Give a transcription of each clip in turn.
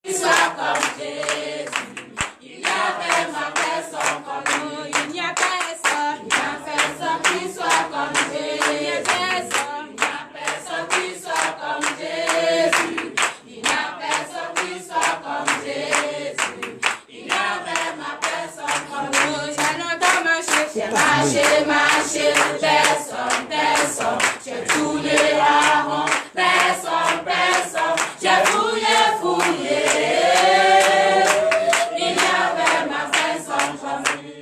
Qui soit comme Jésus, il n'y a personne comme lui. Il n'y a personne qui soit comme Jésus. Il n'y a personne qui soit comme Jésus. Il n'y a personne qui soit comme Jésus. Il n'y a vraiment personne comme lui. J'ai longtemps marché, marché, personne. J'ai tourné à rond, personne. J'ai fouillé. Il n'y avait ma personne comme lui.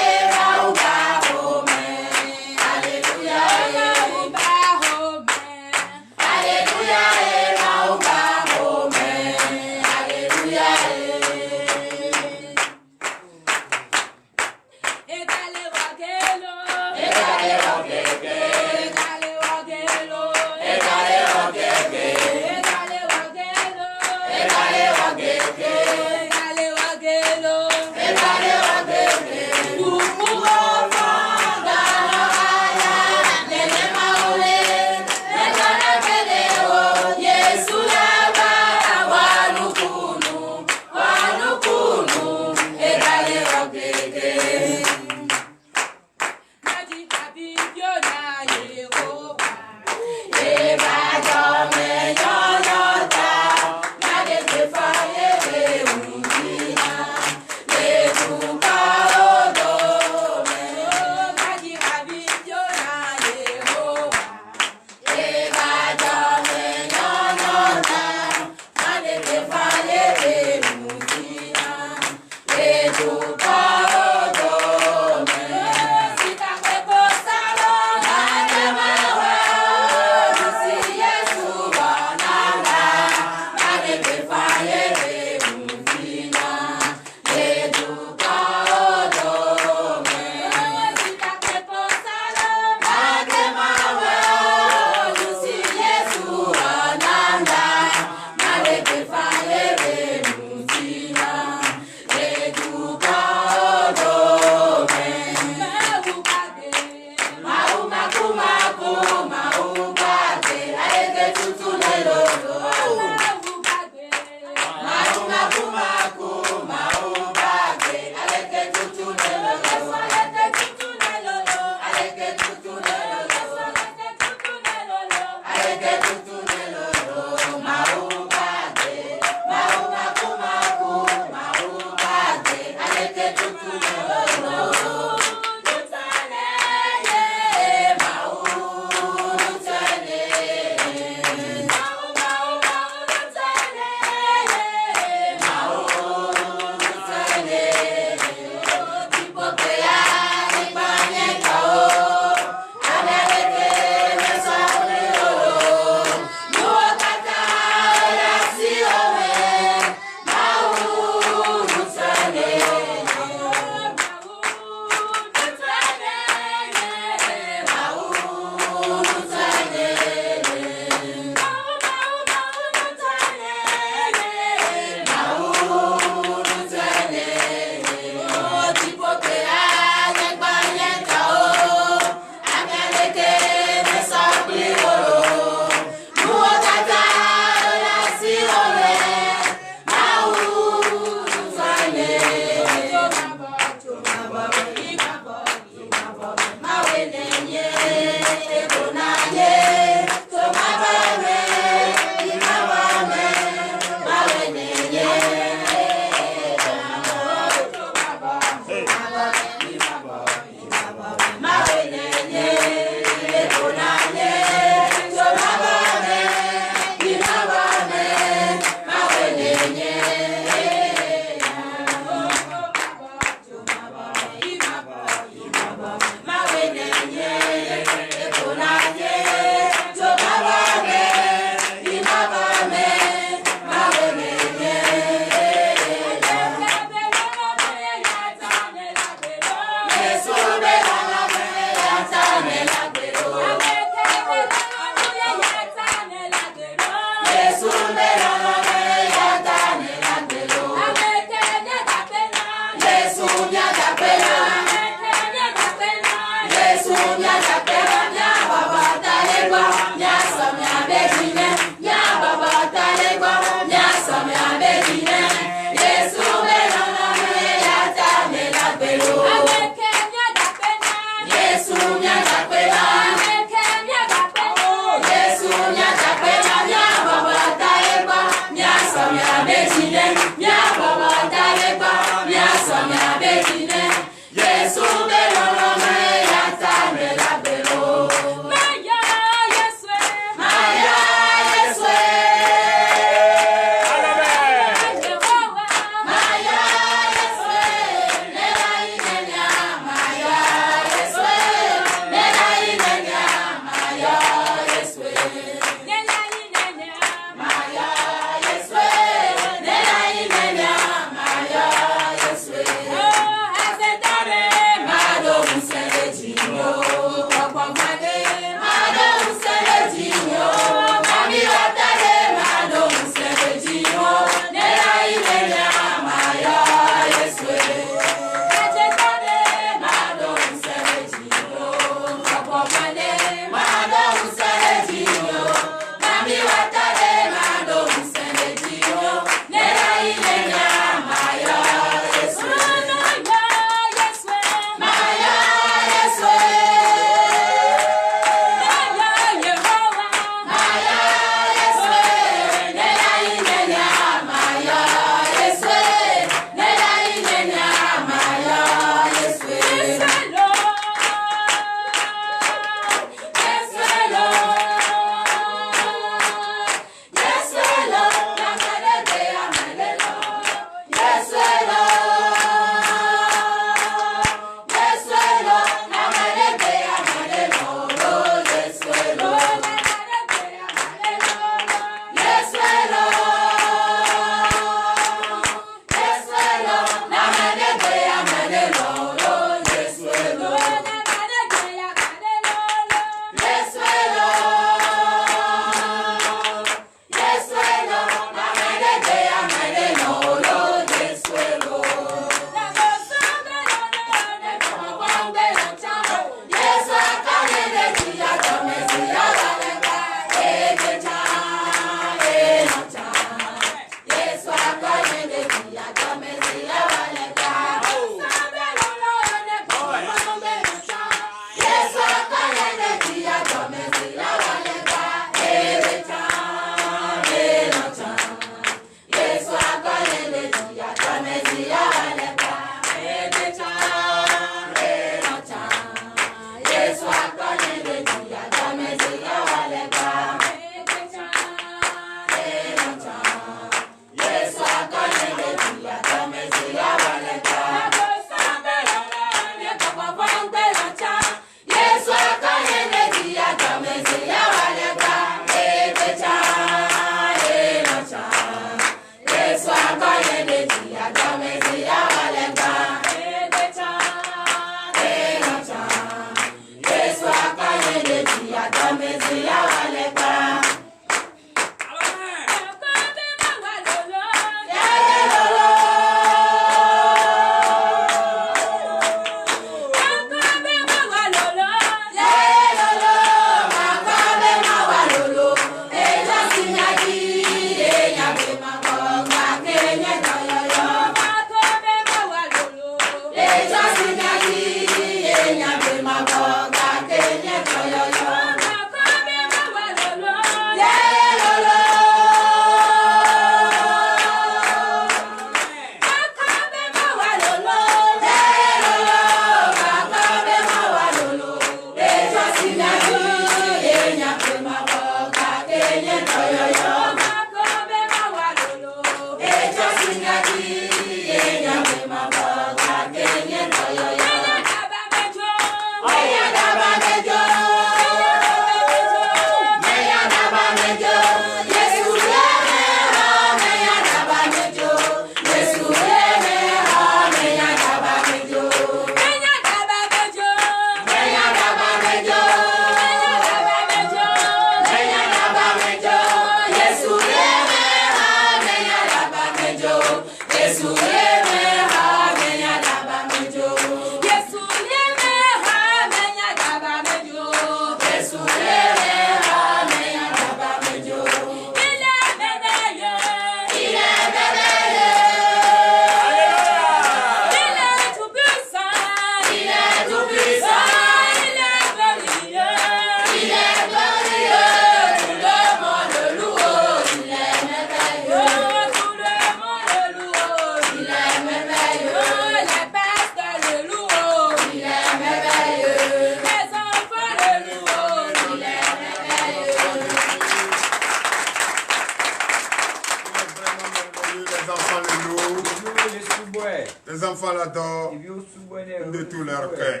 Les enfants l'adorent de tout leur cœur.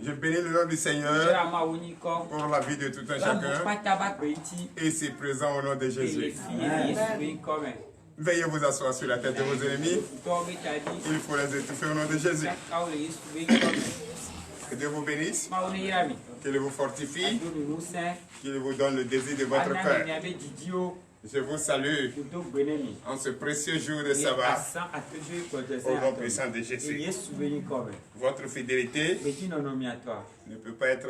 Je bénis le nom du Seigneur pour la vie de tout un chacun et c'est présent au nom de Jésus. Veuillez vous asseoir sur la tête de vos ennemis. Il faut les étouffer au nom de Jésus. Que Dieu vous bénisse, qu'il vous fortifie, qu'il vous donne le désir de votre cœur. Je vous salue en ce précieux jour de sabbat au nom puissant de Jésus. Votre fidélité ne peut pas être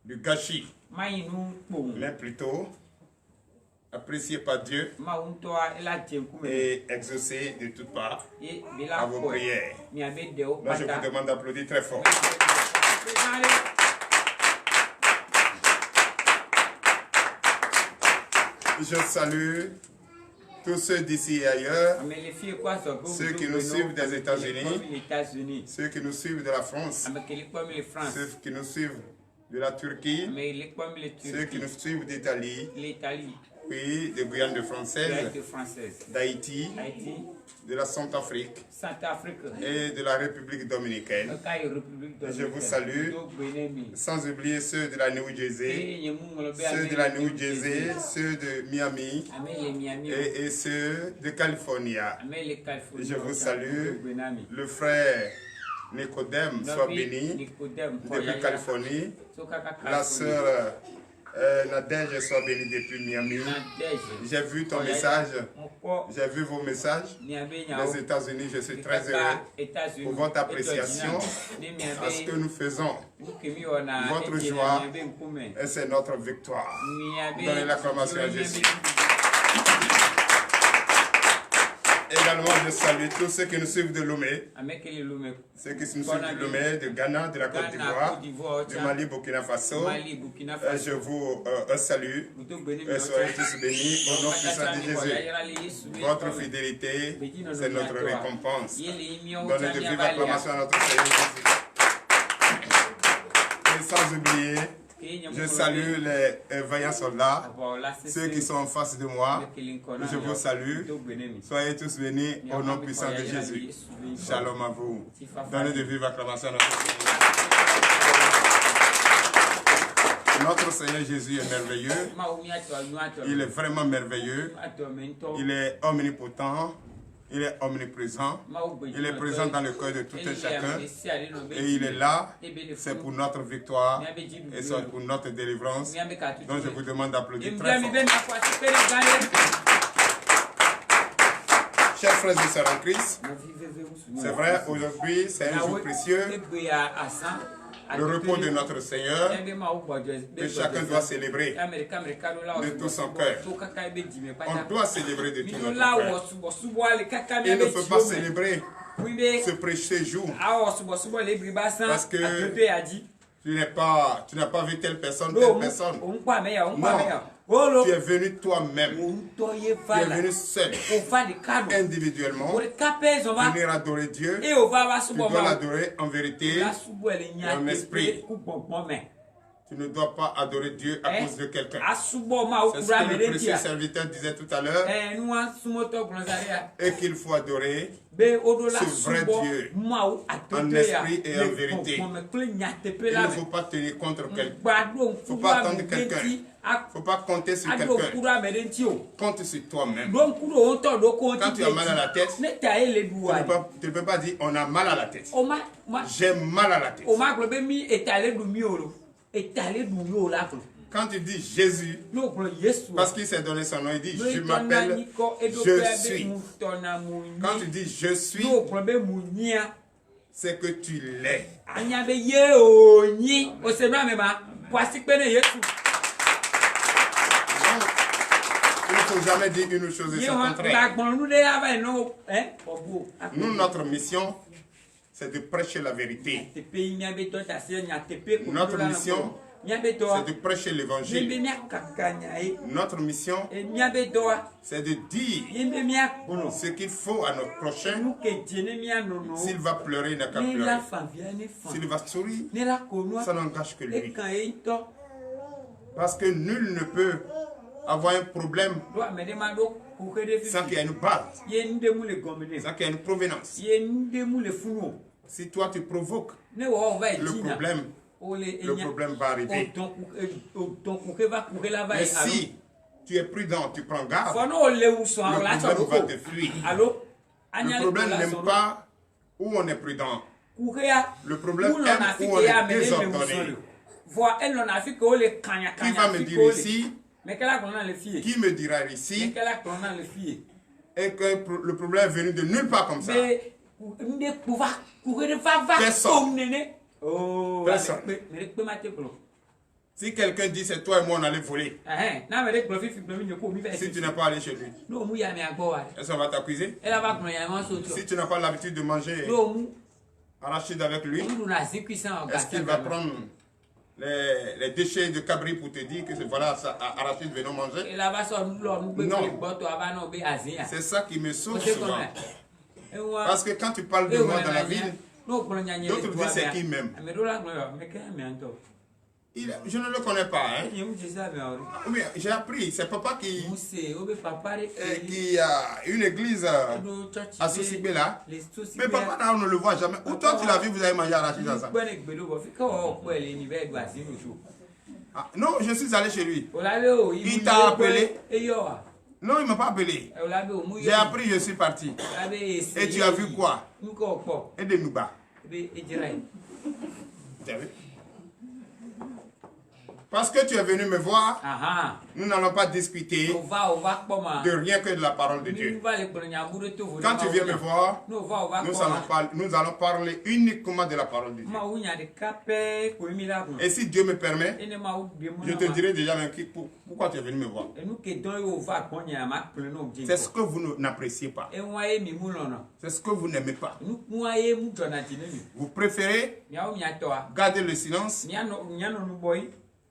du gâchis, mais plutôt apprécié par Dieu et exaucé de toutes parts à vos prières. Moi, je vous demande d'applaudir très fort. Je salue tous ceux d'ici et ailleurs, ceux qui nous suivent des États-Unis, ceux qui nous suivent de la France, ceux qui nous suivent de la Turquie, ceux qui nous suivent d'Italie, oui, de Guyane française, d'Haïti, de la Centrafrique et de la République dominicaine. Je vous salue, sans oublier ceux de la New Jersey, ceux de la New Jersey, ceux de Miami et ceux de Californie. Je vous salue, le frère Nicodème soit béni depuis Californie, la sœur Nadège soit bénie depuis Miami. J'ai vu ton message, j'ai vu vos messages. Les États-Unis, je suis très heureux pour votre appréciation à ce que nous faisons. Votre joie, et c'est notre victoire. Donnez l'acclamation à Jésus. Également, je salue tous ceux qui nous suivent de Lomé, ceux qui nous suivent de Lomé, de Ghana, de la Côte d'Ivoire, du Mali, Burkina Faso. Je vous salue. Soyez tous bénis au nom puissant de Jésus. Votre fidélité, c'est notre récompense. Donnez de vives acclamations à notre Seigneur Jésus. Et sans oublier, je salue les vaillants soldats, ceux qui sont en face de moi. Je vous salue. Soyez tous bénis au nom puissant de Jésus. Shalom à vous. Donnez de vives acclamations à notre Seigneur. Notre Seigneur Jésus est merveilleux. Il est vraiment merveilleux. Il est omnipotent. Il est omniprésent, il est présent dans le cœur de tout un chacun et il est là, c'est pour notre victoire et c'est pour notre délivrance. Donc je vous demande d'applaudir très fort. Chers frères et sœurs en Christ, c'est vrai, aujourd'hui c'est un jour précieux, le repos de notre Seigneur, que chacun doit célébrer de tout son cœur. On doit célébrer de tout notre cœur. Il ne faut pas célébrer ce précieux jour parce que tu n'as pas vu telle personne, telle personne. Non, tu es venu toi-même. Tu es venu seul, individuellement, venir adorer Dieu. Tu dois l'adorer en vérité et en esprit. Tu ne dois pas adorer Dieu à cause de quelqu'un. C'est ce que le précieux serviteur disait tout à l'heure. Et qu'il faut adorer ce vrai Dieu en esprit et en vérité. Il ne faut pas tenir contre quelqu'un. Il ne faut pas attendre quelqu'un. Il ne faut pas compter sur quelqu'un. Compte sur toi-même. Quand tu as mal à la tête, tu ne peux pas dire on a mal à la tête. J'ai mal à la tête. Quand tu dis Jésus, parce qu'il s'est donné son nom, il dit je m'appelle, je suis. Quand tu dis je suis, c'est que tu l'es. Il ne faut jamais dire une chose et son contraire. Nous, notre mission, c'est de prêcher la vérité. Notre mission, c'est de prêcher l'évangile. Notre mission, c'est de dire ce qu'il faut à notre prochain. S'il va pleurer, il n'a qu'à pleurer. S'il va sourire, ça n'engage que lui. Parce que nul ne peut avoir un problème sans qu'il y ait une base, sans qu'il y ait une provenance. Si toi tu provoques le problème va arriver. Mais si tu es prudent, tu prends garde, le problème va te fuir. Le problème n'aime pas où on est prudent. Le problème aime où on est désordonné. Qui va me dire ici? Qui me dira ici? Et que le problème est venu de nulle part comme ça. Personne. Si quelqu'un dit c'est toi et moi on allait voler, si tu n'es pas allé chez lui, est-ce qu'on va t'accuser? Si tu n'as pas l'habitude de manger arachide avec lui, est-ce qu'il va prendre les déchets de cabri pour te dire que voilà, arachide, venons manger? Non. C'est ça qui me sauve souvent. Parce que quand tu parles de moi dans la ville, d'autres disent c'est qui même. Je ne le connais pas. Hein? Oui, j'ai appris. C'est papa qui a une église à Sosibé là. Mais papa là, on ne le voit jamais. Où toi tu l'as vu, vous avez mangé arachide ensemble? Ah, non, je suis allé chez lui. Il t'a appelé? Non, il ne m'a pas appelé. J'ai appris, je suis parti. Et tu as vu quoi? Et de Nouba. Tu as vu? Parce que tu es venu me voir, nous n'allons pas discuter de rien que de la parole de Dieu. Quand tu viens me voir, nous allons parler uniquement de la parole de Dieu. Et si Dieu me permet, je te dirai déjà pourquoi tu es venu me voir. C'est ce que vous n'appréciez pas. C'est ce que vous n'aimez pas. Vous préférez garder le silence.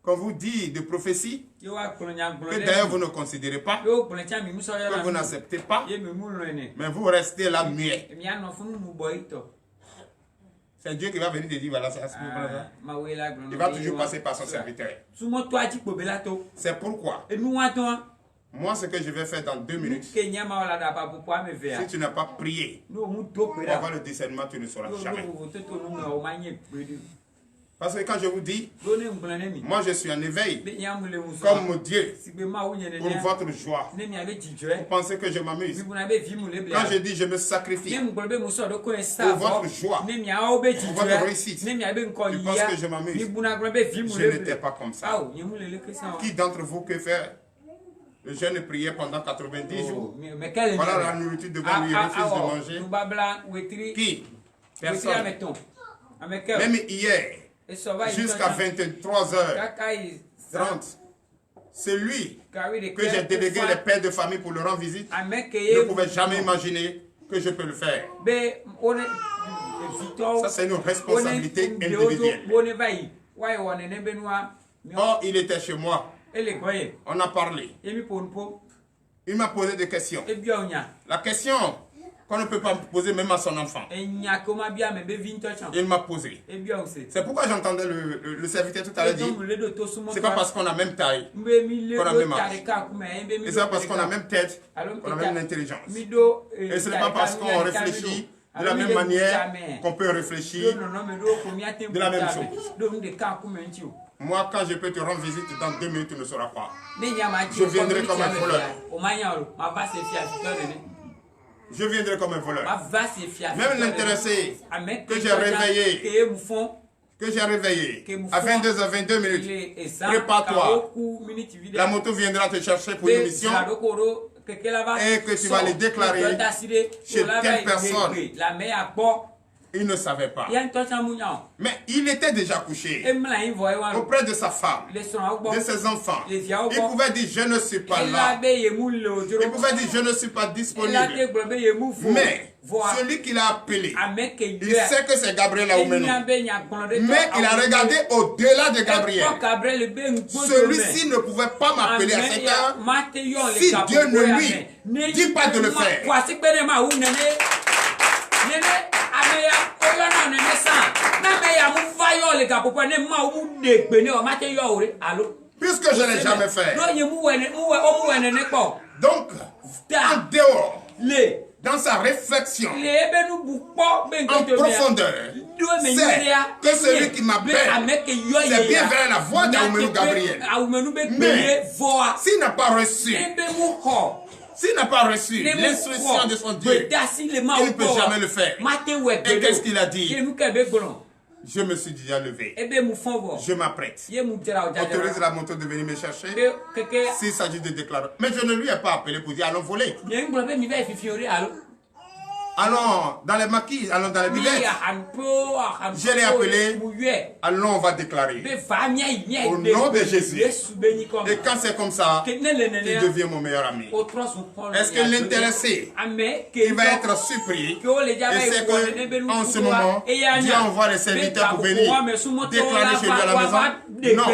Quand vous dites de prophétie, que d'ailleurs vous ne considérez pas, que vous n'acceptez pas, mais vous restez là muet. C'est Dieu qui va venir te dire, voilà, c'est à ce moment-là. Il va toujours passer par son serviteur. C'est pourquoi, moi, ce que je vais faire dans 2 minutes, si tu n'as pas prié pour avoir le discernement, tu ne sauras jamais. Parce que quand je vous dis, moi je suis en éveil, comme Dieu, pour votre joie. Vous pensez que je m'amuse. Quand je dis je me sacrifie, pour votre joie, pour votre réussite, tu penses que je m'amuse. Je n'étais pas comme ça. Qui d'entre vous peut faire le jeûne prière pendant 90 jours? Voilà la nourriture devant lui, il refuse de manger. Qui? Personne. Même hier, jusqu'à 23h30, celui que j'ai délégué les pères de famille pour leur rendre visite ne pouvait jamais imaginer que je peux le faire. Ça, c'est une responsabilité individuelle. Or, il était chez moi. On a parlé. Il m'a posé des questions. La question qu'on ne peut pas poser même à son enfant, il m'a posé. C'est pourquoi j'entendais le serviteur tout à l'heure dire, c'est pas parce qu'on a même taille qu'on a même âge. Et c'est pas parce qu'on a même tête qu'on a même intelligence. Et ce n'est pas parce qu'on réfléchit de la même manière qu'on peut réfléchir de la même chose. Moi, quand je peux te rendre visite dans 2 minutes, tu ne sauras pas. Je viendrai comme un voleur. Je viendrai comme un voleur. Même l'intéressé que j'ai réveillé que j'ai réveillé à 22h22 minutes. Prépare-toi. La moto viendra te chercher pour une mission et que tu vas les déclarer chez telle personne. Il ne savait pas. Mais il était déjà couché auprès de sa femme, de ses enfants. Il pouvait dire je ne suis pas là. Il pouvait dire je ne suis pas disponible. Mais celui qui l'a appelé, il sait que c'est Gabriel Aoumeno. Mais il a regardé au-delà de Gabriel. Celui-ci ne pouvait pas m'appeler à cette heure. Si Dieu ne lui dit pas de le faire. Puisque je ne l'ai jamais fait. Donc, en dehors, dans sa réflexion, en profondeur, c'est que celui qui m'appelle, c'est bien vrai la voix d'Aoumeno Gabriel. Mais s'il n'a pas reçu, l'instruction de son Dieu, il ne peut jamais le faire. Et qu'est-ce qu'il a dit? Je me suis déjà levé. Je m'apprête. Autorise la moto de venir me chercher s'il s'agit de déclarer. Mais je ne lui ai pas appelé pour dire allons voler. Allons dans les maquis, allons dans les bivettes. Je l'ai appelé. Allons, on va déclarer. Au nom de Jésus. Et quand c'est comme ça, il devient mon meilleur ami. Est-ce que l'intéressé, il va être surpris? Et c'est qu'en ce moment, Dieu envoie les serviteurs pour venir déclarer chez lui à la maison. Non.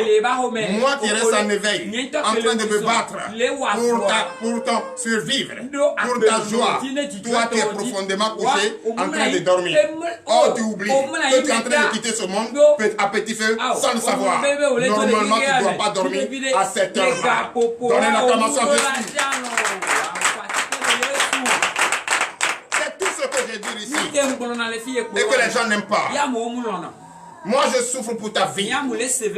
Moi qui reste en éveil, en train de me battre pour ton survivre, pour ta joie, toi qui es profondément couché, en train de dormir. Oh, tu oublies que tu es en train de quitter ce monde à petit feu sans le savoir. Normalement, tu ne dois pas dormir à cette heure-là. Donnez l'acclamation à Jésus. C'est tout ce que j'ai dit ici. Et que les gens n'aiment pas. Moi, je souffre pour ta vie.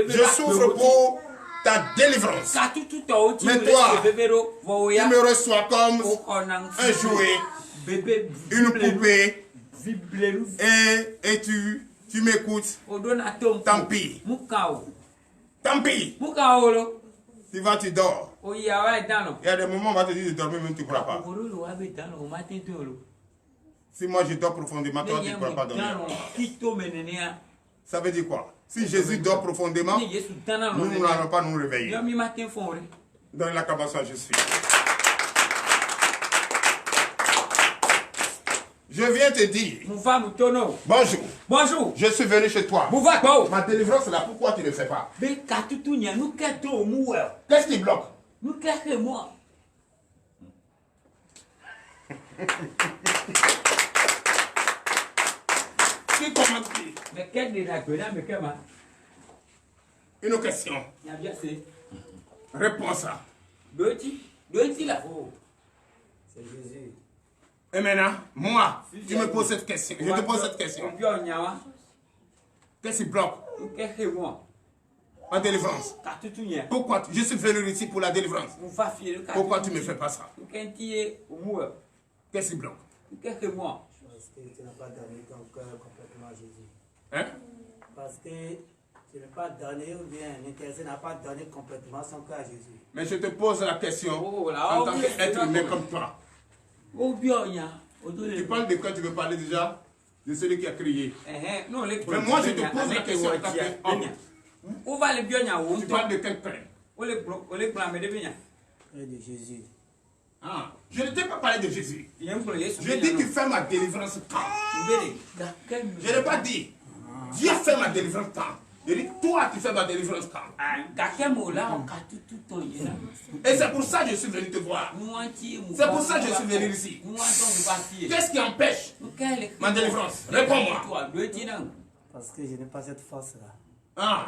Je souffre pour ta délivrance. Mais toi, tu me reçois comme un jouet, une poupée, et tu m'écoutes. Tant pis. Tant pis. Tu vas, tu dors. Il y a des moments où on va te dire de dormir, même tu ne pourras pas. Si moi je dors profondément, toi tu ne pourras pas dormir. Ça veut dire quoi? Si Jésus dort profondément, nous n'allons pas nous réveiller. Dans l'acclamation, je suis. Je viens te dire. Bonjour. Bonjour. Je suis venu chez toi. Ma délivrance est là. Pourquoi tu ne le fais pas? Qu'est-ce qui bloque? Qui commence? Une question. Réponds ça. C'est Jésus. Et maintenant, moi, tu me poses cette question. Je te pose cette question. Qu'est-ce qui bloque en délivrance? Pourquoi je suis venu ici pour la délivrance? Pourquoi tu ne me fais pas ça? Qu'est-ce qui bloque? Parce que tu n'as pas donné ton cœur complètement à Jésus. Hein? Parce que tu n'as pas donné, ou bien l'intéressé n'a pas donné complètement son cœur à Jésus. Mais je te pose la question en tant qu'être humain comme toi. Tu parles de quoi? Tu veux parler déjà de celui qui a crié. Mais moi je te pose la question en tant qu'homme. Tu parles de quel père? De Jésus. Ah, je ne t'ai pas parlé de Jésus. Je dis tu fais ma délivrance quand. Je n'ai pas dit Dieu fait ma délivrance quand. Je dis toi tu fais ma délivrance quand. Et c'est pour ça que je suis venu te voir. C'est pour ça que je suis venu ici. Qu'est-ce qui empêche ma délivrance? Réponds-moi. Parce que je n'ai pas cette force-là. Ah.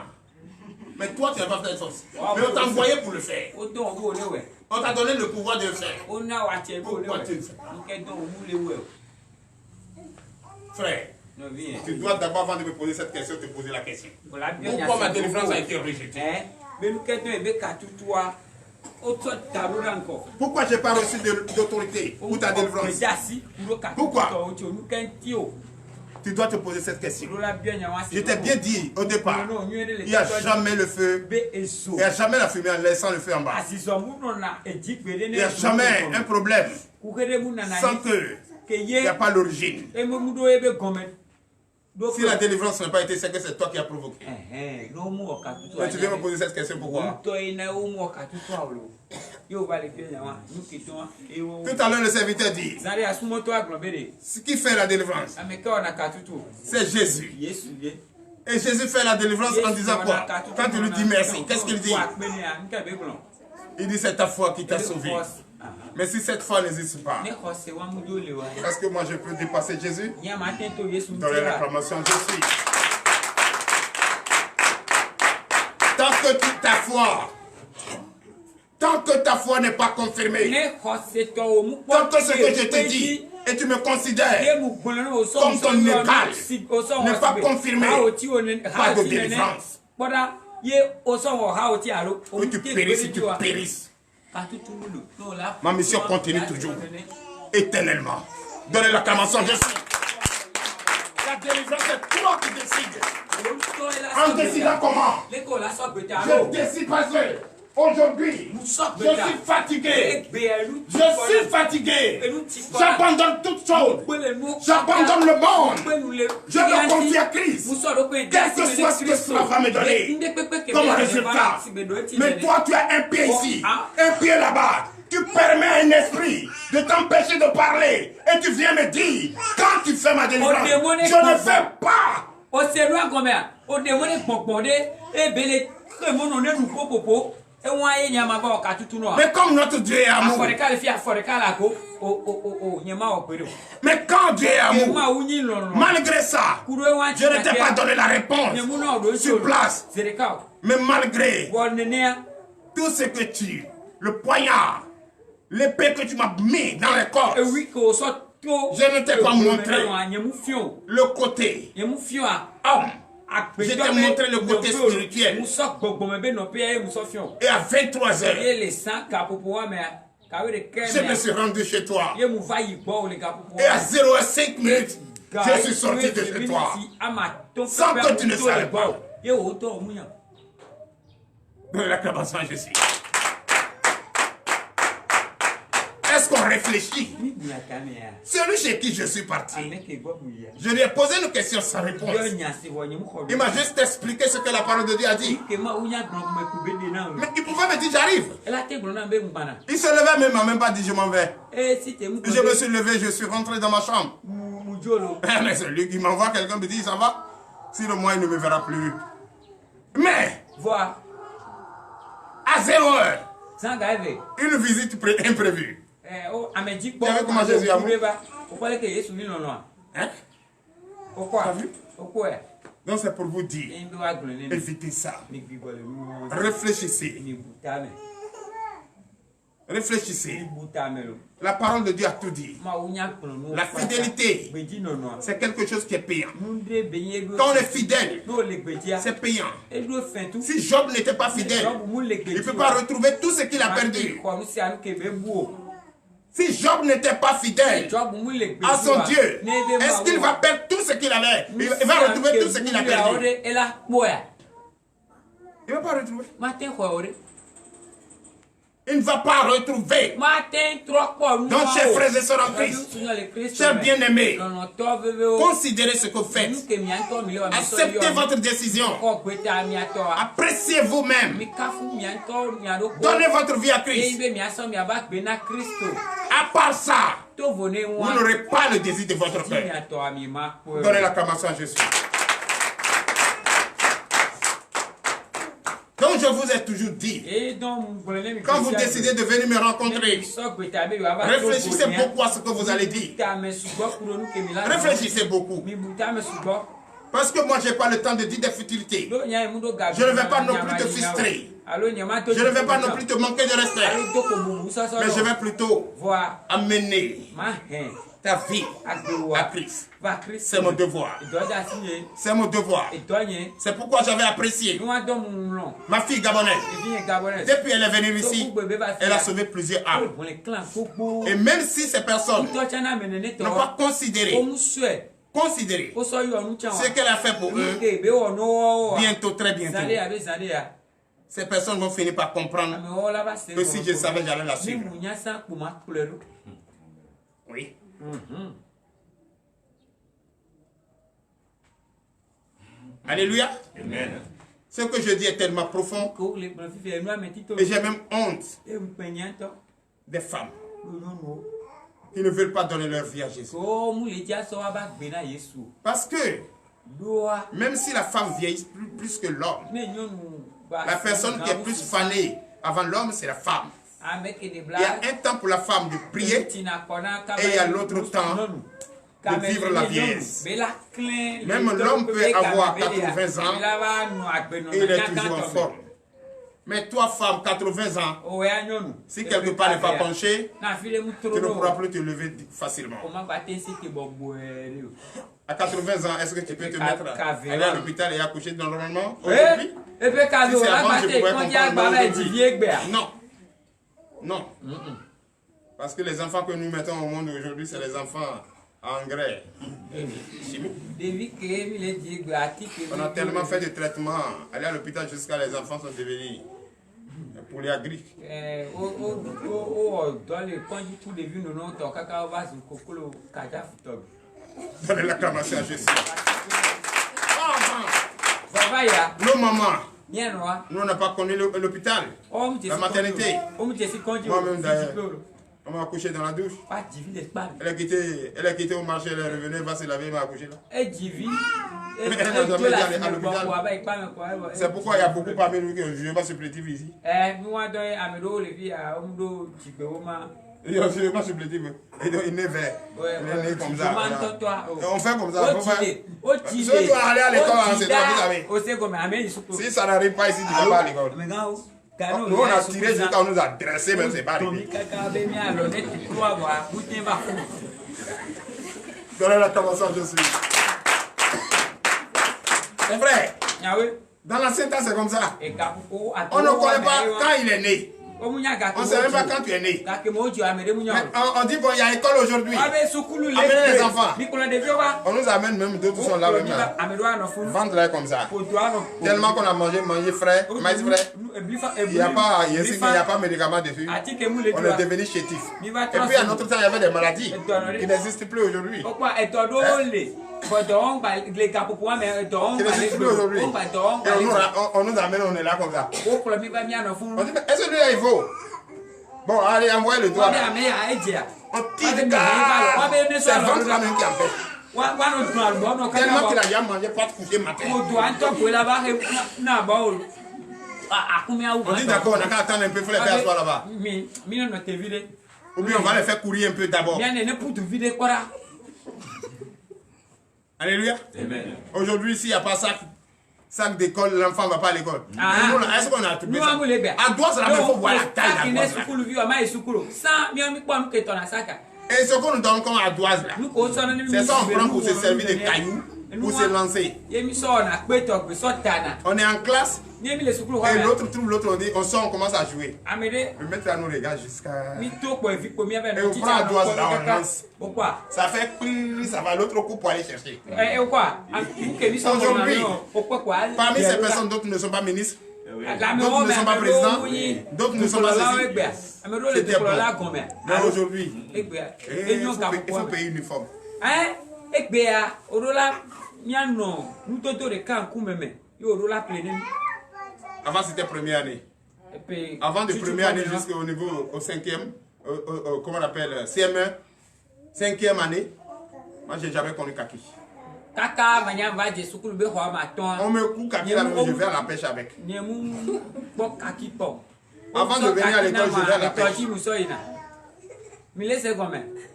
Mais toi tu n'as pas fait cette force. Mais on t'a envoyé pour le faire. On t'a donné le pouvoir de le faire. Pourquoi tu le fais? Frère, tu dois d'abord, avant de me poser cette question, te poser la question. Pourquoi ma délivrance a été rejetée? Pourquoi je n'ai pas reçu d'autorité pour ta délivrance? Pourquoi? tu dois te poser cette question. Je t'ai bien dit au départ, il n'y a jamais le feu, il n'y a jamais la fumée en laissant le feu en bas. Il n'y a jamais un problème sans qu'il n'y a pas l'origine. Si la délivrance n'a pas été, c'est que c'est toi qui as provoqué. Mais tu viens me poser cette question, pourquoi? Tout à l'heure, le serviteur dit, ce qui fait la délivrance, c'est Jésus. Et Jésus fait la délivrance en disant quoi? Quand tu lui dis merci, qu'est-ce qu'il dit? Il dit, c'est ta foi qui t'a sauvé. Mais si cette foi n'existe pas, est-ce que moi je peux dépasser Jésus? Dans les réclamations, je suis. Tant que ta foi n'est pas confirmée, tant que ce que je te dis, et tu me considères comme ton égal, n'est pas confirmé, pas de délivrance. Oui, tu périsses, tu périsses. Ma mission continue toujours, éternellement. Donnez l'acclamation, je suis. La délivrance, c'est toi qui décides. En décidant comment? Je décide parce que aujourd'hui, je suis fatigué. Je suis fatigué. J'abandonne toute chose. J'abandonne le monde. Je me confie à Christ. Quel que soit ce que cela va me donner comme résultat. Mais toi, tu as un pied ici, un pied là-bas. Tu permets à un esprit de t'empêcher de parler. Et tu viens me dire, quand tu fais ma délivrance, je ne fais pas. Mais comme notre Dieu est amour. Mais quand Dieu est amour, malgré ça, je ne t'ai pas donné la réponse sur place. Mais malgré tout ce que le poignard, l'épée que tu m'as mis dans le corps, je ne t'ai pas montré le côté. Je t'ai montré le côté spirituel. Et à 23h, je me suis rendu chez toi. Et à 0h05 minutes, je suis sorti de chez toi. Sans que tu ne savais pas. Dans l'acclamation, je suis. Est-ce qu'on réfléchit? Celui chez qui je suis parti, je lui ai posé une question sans réponse. Il m'a juste expliqué ce que la parole de Dieu a dit. Mais il pouvait me dire j'arrive. Il se levait même, il m'a même pas dit je m'en vais. Je me suis levé, je suis rentré dans ma chambre. Mais c'est lui qui m'envoie, quelqu'un me dit ça va. Sinon moi il ne me verra plus. Mais à 0h, une visite imprévue. Tu avais comment Jésus a amour? Hein? T'as vu? Donc c'est pour vous dire, évitez ça. Réfléchissez. Réfléchissez. La parole de Dieu a tout dit. La fidélité, c'est quelque chose qui est payant. Quand on est fidèle, c'est payant. Si Job n'était pas fidèle, il ne peut pas retrouver tout ce qu'il a perdu. Si Job n'était pas fidèle à son Dieu, est-ce qu'il va perdre tout ce qu'il avait? Il va retrouver tout ce qu'il a perdu. Il ne va pas retrouver. Il ne va pas retrouver. Donc, chers frères et sœurs en Christ, chers bien-aimés, considérez ce que vous faites. Acceptez votre décision. Appréciez vous-même. Donnez votre vie à Christ. À part ça, vous n'aurez pas le désir de votre cœur. Donnez l'acclamation à Jésus. Donc je vous ai toujours dit, quand vous décidez de venir me rencontrer, réfléchissez beaucoup à ce que vous allez dire. Réfléchissez beaucoup. Parce que moi, je n'ai pas le temps de dire des futilités. Je ne vais pas non plus te frustrer. Je ne vais pas non plus te manquer de respect. Mais je vais plutôt amener ta vie à Christ. C'est mon devoir. C'est mon devoir. C'est pourquoi j'avais apprécié ma fille gabonaise. Depuis elle est venue ici, elle a sauvé plusieurs âmes. Et même si ces personnes n'ont pas considéré considérer ce qu'elle a fait pour eux, bientôt, très bientôt, ces personnes vont finir par comprendre que si je savais, j'allais la suivre. Oui. Alléluia. Amen. Ce que je dis est tellement profond et j'ai même honte des femmes qui ne veulent pas donner leur vie à Jésus. Parce que même si la femme vieillit plus que l'homme, la personne qui est plus fanée avant l'homme, c'est la femme. Il y a un temps pour la femme de prier et il y a l'autre temps de vivre la vieillesse. Même l'homme peut avoir 80 ans et il est toujours en forme. Mais toi, femme, 80 ans, si quelque part n'est pas penché, tu ne pourras plus te lever facilement. À 80 ans, est-ce que tu peux te mettre à aller à l'hôpital et accoucher normalement aujourd'hui? Si c'est avant, je pourrais comprendre. Non. Non. Parce que les enfants que nous mettons au monde aujourd'hui, c'est les enfants engrais. On a tellement fait de traitements. Aller à l'hôpital jusqu'à les enfants sont devenus poulet agrique. Donnez l'acclamation à Jésus. Nos mamans, nous n'avons pas connu l'hôpital, la maternité. Moi-même d'ailleurs, on m'a accouché dans la douche. Elle a quitté au marché, elle est revenue, elle va se laver, elle m'a accouché là. Elle n'a jamais été à l'hôpital. C'est pourquoi il y a beaucoup parmi nous qui ne vivent pas supplétif ici. Il y a aussi pas supplétif. Il est né vert. Il est né comme ça. On fait comme ça. Si tu dois aller à l'école, c'est toi qui savez. Si ça n'arrive pas ici, tu ne vas pas à l'école. Nous, on a tiré jusqu'à on nous a dressé, même c'est pas arrivé. Donnez la commençon, je suis. Mon frère, dans l'ancien temps, c'est comme ça. On ne connaît pas quand il est né. On ne sait même pas quand tu es né. Mais on dit, bon, il y a école aujourd'hui. Amenez les enfants. On nous amène même, d'autres sont là même. Vendre comme ça. Tellement qu'on a mangé frais, maïs frais. Il n'y a pas de médicaments dessus. On est devenu chétif. Et puis à notre temps, il y avait des maladies qui n'existent plus aujourd'hui. Qui n'existent plus aujourd'hui. Et on nous amène, on est là comme ça. On dit, est-ce que lui-là il vaut? Bon, allez, envoyez le doigt. On tire le gars. C'est le ventre quand même qui empêche. Tellement qu'il a déjà mangé, pas de coucher matin. On dit d'accord, on a qu'à attendre un peu, il faut les faire asseoir là-bas. Ou bien on va les faire courir un peu d'abord. Alléluia. Aujourd'hui, s'il n'y a pas sac d'école, l'enfant ne va pas à l'école. Est-ce qu'on a tout ça? À droite, c'est la même, il faut voir la taille de la Et ce qu'on nous donne comme ardoise là, c'est ça on prend pour se servir de cailloux, pour se lancer. On est en classe, et l'autre trouve l'autre, on dit, on sort, on commence à jouer. Le maître là nous regarde jusqu'à... Et on prend l'ardoise là, on lance. Ça fait plus, ça va l'autre coup pour aller chercher. Aujourd'hui, parmi ces personnes, d'autres ne sont pas ministres. D'autres ne sont pas présidents, d'autres ne sont pas ceci. C'était bon. Mais aujourd'hui, il faut payer uniforme. Avant c'était première année. Avant de première année jusqu'au niveau au cinquième, comment on appelle, CM1, cinquième année, moi j'ai jamais connu kaki. On me coupe kaki là, je vais à la pêche avec. Avant de venir à l'école, je vais à la pêche.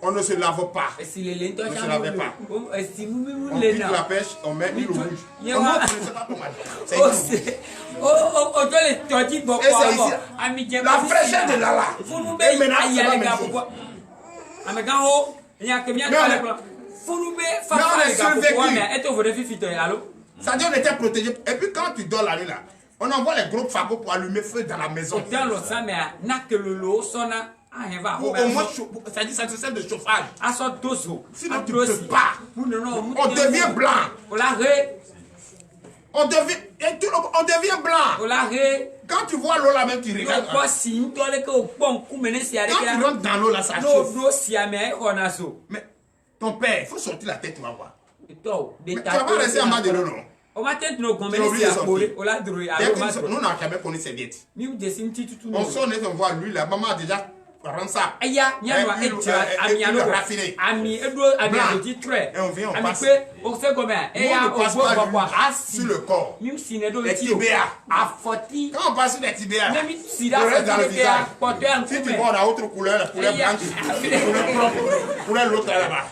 On ne se lave pas. On ne se lave pas. On pique la pêche, on met l'huile rouge. On ne sait pas comment. C'est ici. La fraîcheur de là. Et maintenant, c'est pas c'est-à-dire on était protégés. Et puis quand tu dors la nuit là, on envoie les groupes fagots pour allumer feu dans la maison. Pour au moins, ça dit ça te sert de chauffage. Sinon tu ne peux pas. On devient blanc. On devient blanc. Quand tu vois l'eau là même, tu regardes. Quand tu rentres dans l'eau là, ça chauffe. Mais ton père, il faut sortir la tête, tu vas voir. Mais tu vas pas rester en bas de l'eau, non? Nous n'avons jamais connu ces diètes. On sonne et on voit lui, la maman a déjà rendu ça. Raffiné. Et on vient, on passe. Nous ne passe pas sur le corps. Les tibias. Quand on passe sur les tibias, on reste dans le visage. Si tu vois la autre couleur, la couleur blanche, couleur l'autre là-bas.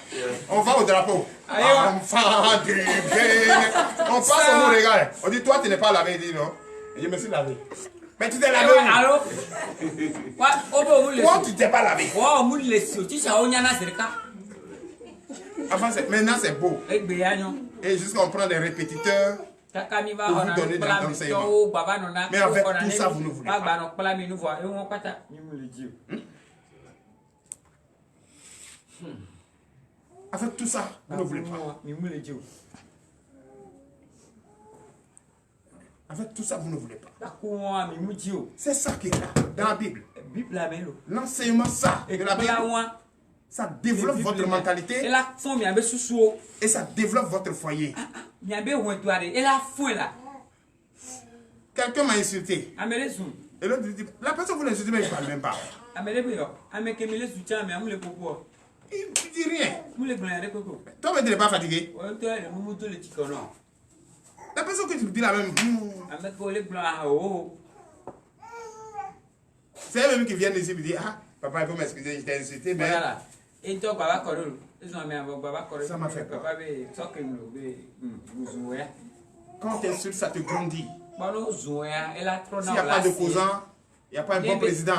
On va au drapeau. Enfant du bien. On passe, on nous regarde. On dit, toi, tu n'es pas lavé. Il dit non. Et je me suis lavé. Mais tu t'es lavé. Toi, tu t'es pas lavé. Maintenant, c'est beau. Et jusqu'à on prend des répétiteurs pour vous donner des enseignements. Mais avec tout ça, vous ne voulez pas. Avec tout ça, vous ne voulez pas. Avec tout ça, vous ne voulez pas. C'est ça qui est là, dans la Bible. L'enseignement, ça, de la Bible, ça développe votre mentalité et ça développe votre foyer. Quelqu'un m'a insulté. Et l'autre dit, la personne vous l'insultez, mais je ne parle même pas. Il ne dit rien. Toi, tu n'es pas fatigué. La personne que tu dis la même. C'est elle-même qui vient ici et dit, ah, papa, il faut m'excuser, je t'ai insulté, mais. Ça m'a fait peur. Quand on t'insulte, ça te grandit. S'il n'y a pas d'opposant, il n'y a pas un bon président.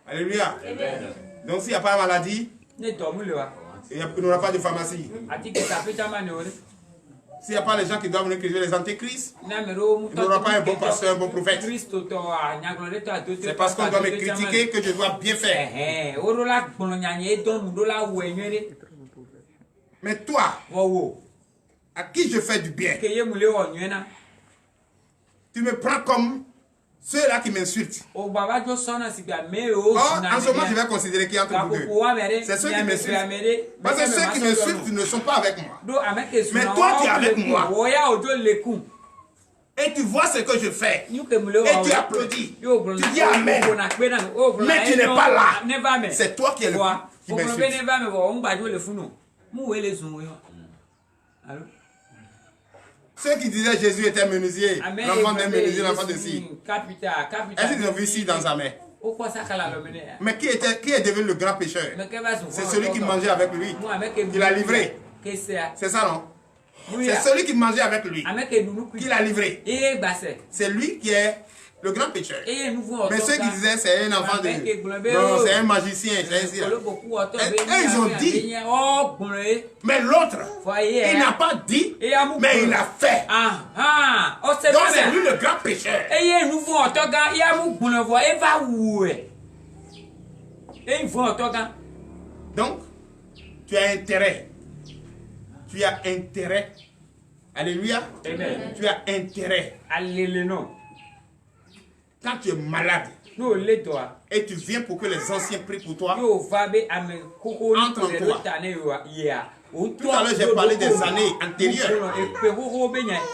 Alléluia. Donc s'il n'y a pas de maladie, il n'y aura pas de pharmacie. S'il n'y a pas les gens qui doivent nous écrire les antéchrists, il n'y aura pas un bon pasteur, un bon prophète. C'est parce qu'on doit me critiquer que je dois bien faire. Mais toi, à qui je fais du bien, tu me prends comme ceux-là qui m'insultent. En ce moment, je vais considérer qu'il y a entre vous deux. C'est ceux qui m'insultent. Parce que ceux qui m'insultent ne sont pas avec moi. Mais toi, tu es avec moi. Et tu vois ce que je fais. Et tu applaudis. Tu dis Amen. Mais tu n'es pas là. C'est toi qui es le qui m'insulte. Ceux qui disaient Jésus était menuisier, l'enfant d'un menuisier, l'enfant de ci. Est-ce qu'ils ont vu ici dans sa main? Mais qui est devenu le grand pécheur? C'est celui qui mangeait avec lui, qui l'a livré. C'est ça, non? C'est celui qui mangeait avec lui, qui l'a livré. C'est lui qui est le grand pécheur. Mais ceux qui disaient c'est un enfant de... Non, c'est un magicien. Et ils ont dit. Mais l'autre, il n'a pas dit, mais il a fait. Donc c'est lui le grand pécheur. Donc, tu as intérêt. Tu as intérêt. Alléluia. Amen. Tu as intérêt. Alléluia. Quand tu es malade et tu viens pour que les anciens prient pour toi, entre en toi. Tout à l'heure, j'ai parlé des années antérieures.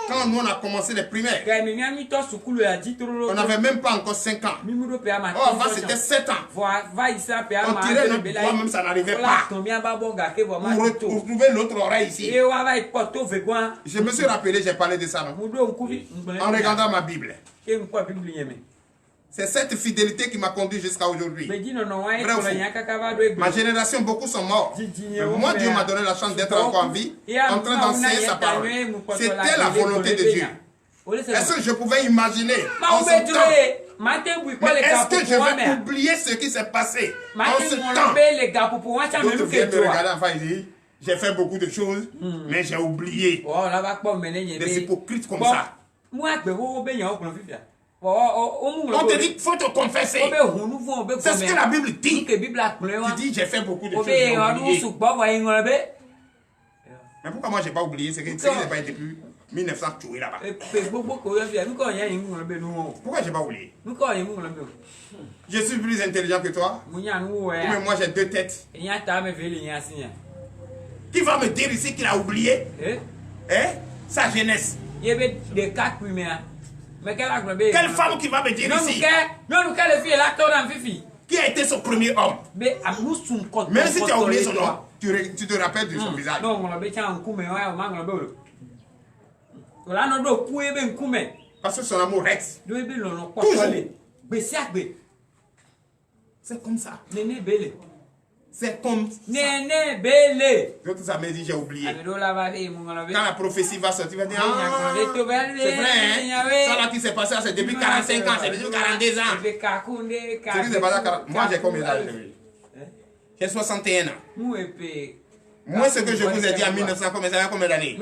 Quand nous on a commencé les primaires, on n'avait même pas encore 5 ans. Oh, avant c'était 7 ans. On tirait notre doigt, même ça n'arrivait pas. Vous retrouvez l'autre oreille ici. Je me suis rappelé, j'ai parlé de ça, non? En regardant ma Bible. C'est cette fidélité qui m'a conduit jusqu'à aujourd'hui. Ma génération, beaucoup sont morts. Mais moi, Dieu m'a donné la chance d'être encore en vie, en train d'enseigner sa parole. C'était la volonté de Dieu. Est-ce que je pouvais imaginer en ce temps? Mais est-ce que je vais oublier ce qui s'est passé en ce temps? D'autres viennent me regarder enfin et disent, j'ai fait beaucoup de choses, mais j'ai oublié. Des hypocrites comme ça. On te dit qu'il faut te confesser. C'est ce que la Bible dit. Tu dis, j'ai fait beaucoup de choses, j'ai oublié. Mais pourquoi moi, je n'ai pas oublié? C'est que ce n'est pas depuis 1900 tué là-bas. Pourquoi je n'ai pas oublié? Je suis plus intelligent que toi. Mais moi, j'ai 2 têtes. Qui va me dire ici qu'il a oublié sa jeunesse? Quelle femme qui va me dire ici? Qui a été son premier homme? Même si tu as oublié son nom, tu te rappelles de son visage. Parce que son amour reste. Toujours. C'est comme ça. C'est comme ça. D'autres ça me dit j'ai oublié. Quand la prophétie va sortir, tu vas dire ah, c'est vrai, hein? Ça là qui s'est passé, c'est depuis 45 ans, c'est depuis 42 ans. C'est qui s'est passé moi j'ai combien d'années? J'ai 61 ans. Moi ce que je vous ai dit en 1900, combien d'années?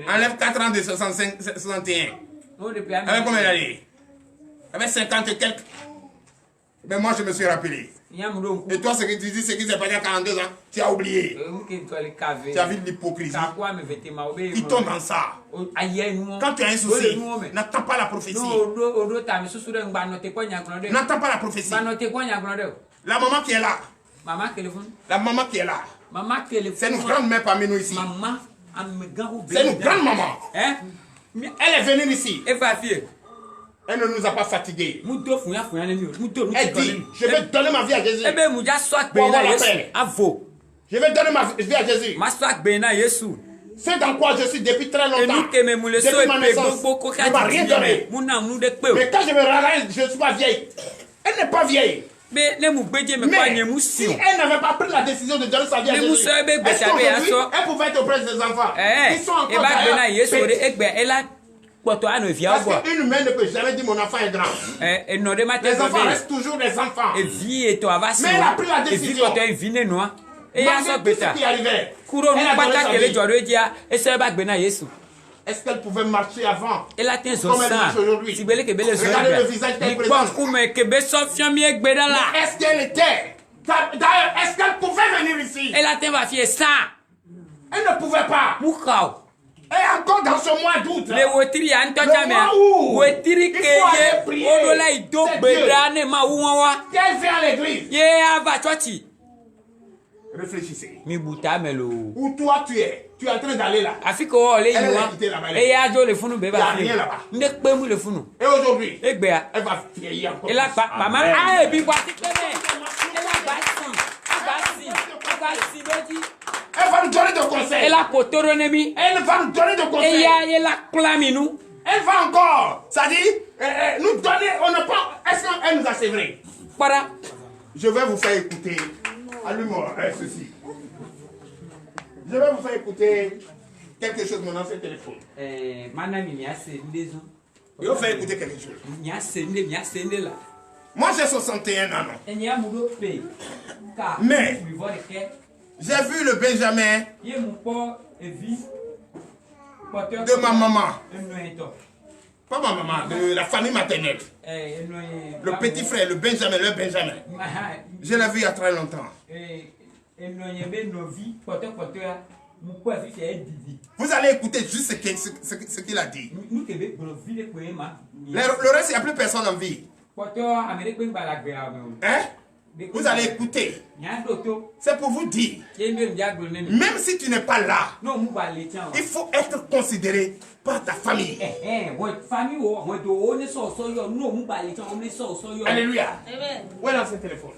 Enlève 4 ans de 65, 61. Avec combien d'années? Avec 50 et quelques. Mais moi, je me suis rappelé. Et toi, ce que tu dis, c'est qu'il s'est passé à 42 ans. Tu as oublié. Tu as vu l'hypocrisie. Tu tombes dans ça. Quand tu as un souci, n'attends pas la prophétie. N'attends pas la prophétie. La maman qui est là. La maman qui est là. C'est une grande mère parmi nous ici. C'est une grande maman. Elle est venue ici. Elle ne nous a pas fatigués. Elle dit, je vais donner ma vie à Jésus. Pour avoir la paix. Je vais donner ma vie à Jésus. C'est dans quoi je suis depuis très longtemps. Depuis ma naissance, je ne m'a rien donné. Mais quand je me regarde, je ne suis pas vieille. Elle n'est pas vieille. Mais si elle n'avait pas pris la décision de donner sa vie à Jésus, est-ce qu'aujourd'hui, elle pouvait être auprès de ses enfants? Ils sont encore là. Parce qu'une mère ne peut jamais dire mon enfant est grand. Les enfants restent toujours des enfants. Mais elle a pris la décision. Malgré tout ce qui arrivait, elle a donné sa vie. Est-ce qu'elle pouvait marcher avant comme elle marche aujourd'hui? Regardez le visage qu'elle présente. Est-ce qu'elle était? D'ailleurs, est-ce qu'elle pouvait venir ici? Elle ne pouvait pas. Et encore dans ce mois d'août, le mois où il faut aller prier, c'est Dieu. Qu'elle vient à l'église. Réfléchissez. Où toi tu es en train d'aller là. Elle est quittée là-bas. Il n'y a rien là-bas. Et aujourd'hui, elle va vieillir encore. Elle va nous donner des conseils. Elle va nous donner des conseils. Elle va encore. Ça dit, nous donner, on ne pas. Est-ce qu'elle nous a sévré? Je vais vous faire écouter. Allume-moi ceci. Je vais vous faire écouter quelque chose de mon ancien téléphone. Je vais vous faire écouter quelque chose. Moi j'ai 61 ans. Mais j'ai vu le Benjamin de ma maman. Pas ma maman, de la famille maternelle. Le petit frère, le Benjamin, Je l'ai vu il y a très longtemps. Vous allez écouter juste ce qu'il a dit. Le reste, il n'y a plus personne en vie. Hein? Vous allez écouter. C'est pour vous dire, même si tu n'es pas là, il faut être considéré par ta famille. Alléluia. Où est l'ancien téléphone?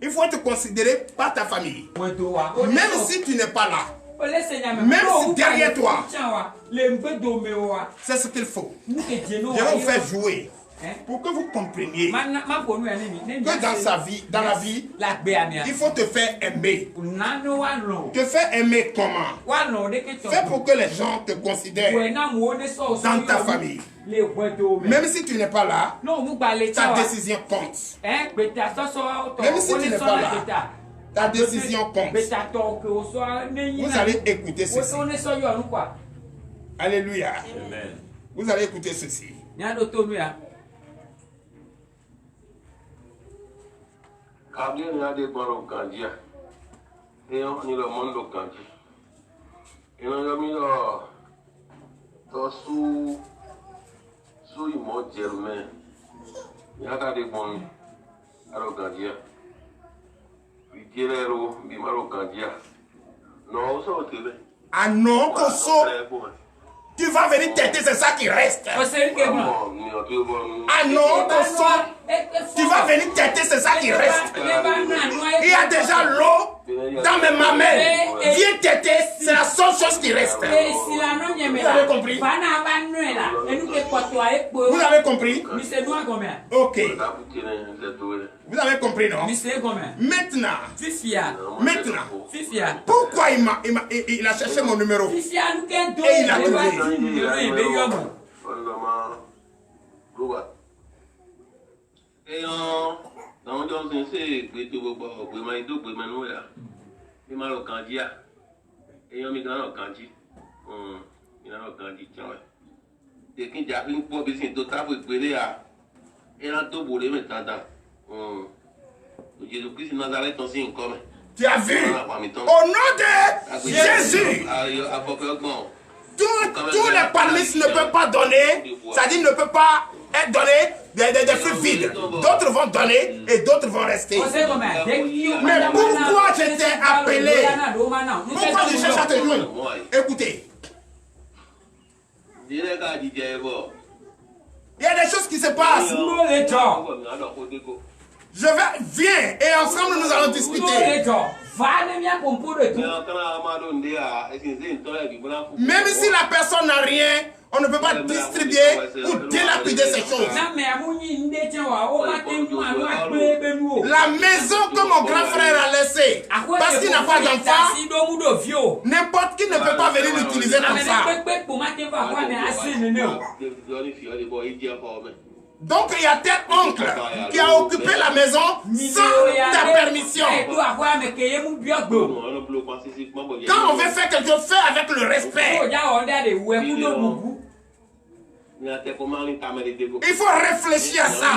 Il faut être considéré par ta famille. Même si tu n'es pas là. Même si derrière toi, c'est ce qu'il faut. Je vais vous faire jouer. Pour que vous compreniez que dans la vie, il faut te faire aimer. Te faire aimer comment? Fais pour que les gens te considèrent dans ta famille. Même si tu n'es pas là, ta décision compte. Même si tu n'es pas là, ta décision compte. Vous allez écouter ceci. Alléluia. Amen. Vous allez écouter ceci. Ah non, Koso, tu vas venir têter, c'est ça qui reste. Ah non, Koso, tu vas venir têter, c'est ça qui reste. Il y a déjà l'eau dans mes mamelles. Viens têter, c'est la seule chose qui reste. Vous avez compris? Vous avez compris? Ok. Vous avez compris, non? Maintenant, pourquoi il a cherché mon numéro? Et il a trouvé. Tu as vu? Au nom de Jésus, tous les palmistes ne peuvent pas donner, c'est-à-dire ne peuvent pas être donnés des fruits vides. D'autres vont donner et d'autres vont rester. Mais pourquoi je t'ai appelé? Pourquoi je cherche à te joindre? Écoutez. Il y a des choses qui se passent. Viens et ensemble nous allons discuter. Même si la personne n'a rien, on ne peut pas distribuer ou dilapider ces choses. La maison que mon grand frère a laissée, parce qu'il n'a pas d'enfant, n'importe qui ne peut pas venir l'utiliser comme ça. Donc il y a tel oncle qui a occupé la maison sans ta permission. Quand on veut faire quelque chose, fais avec le respect. Il faut réfléchir à ça.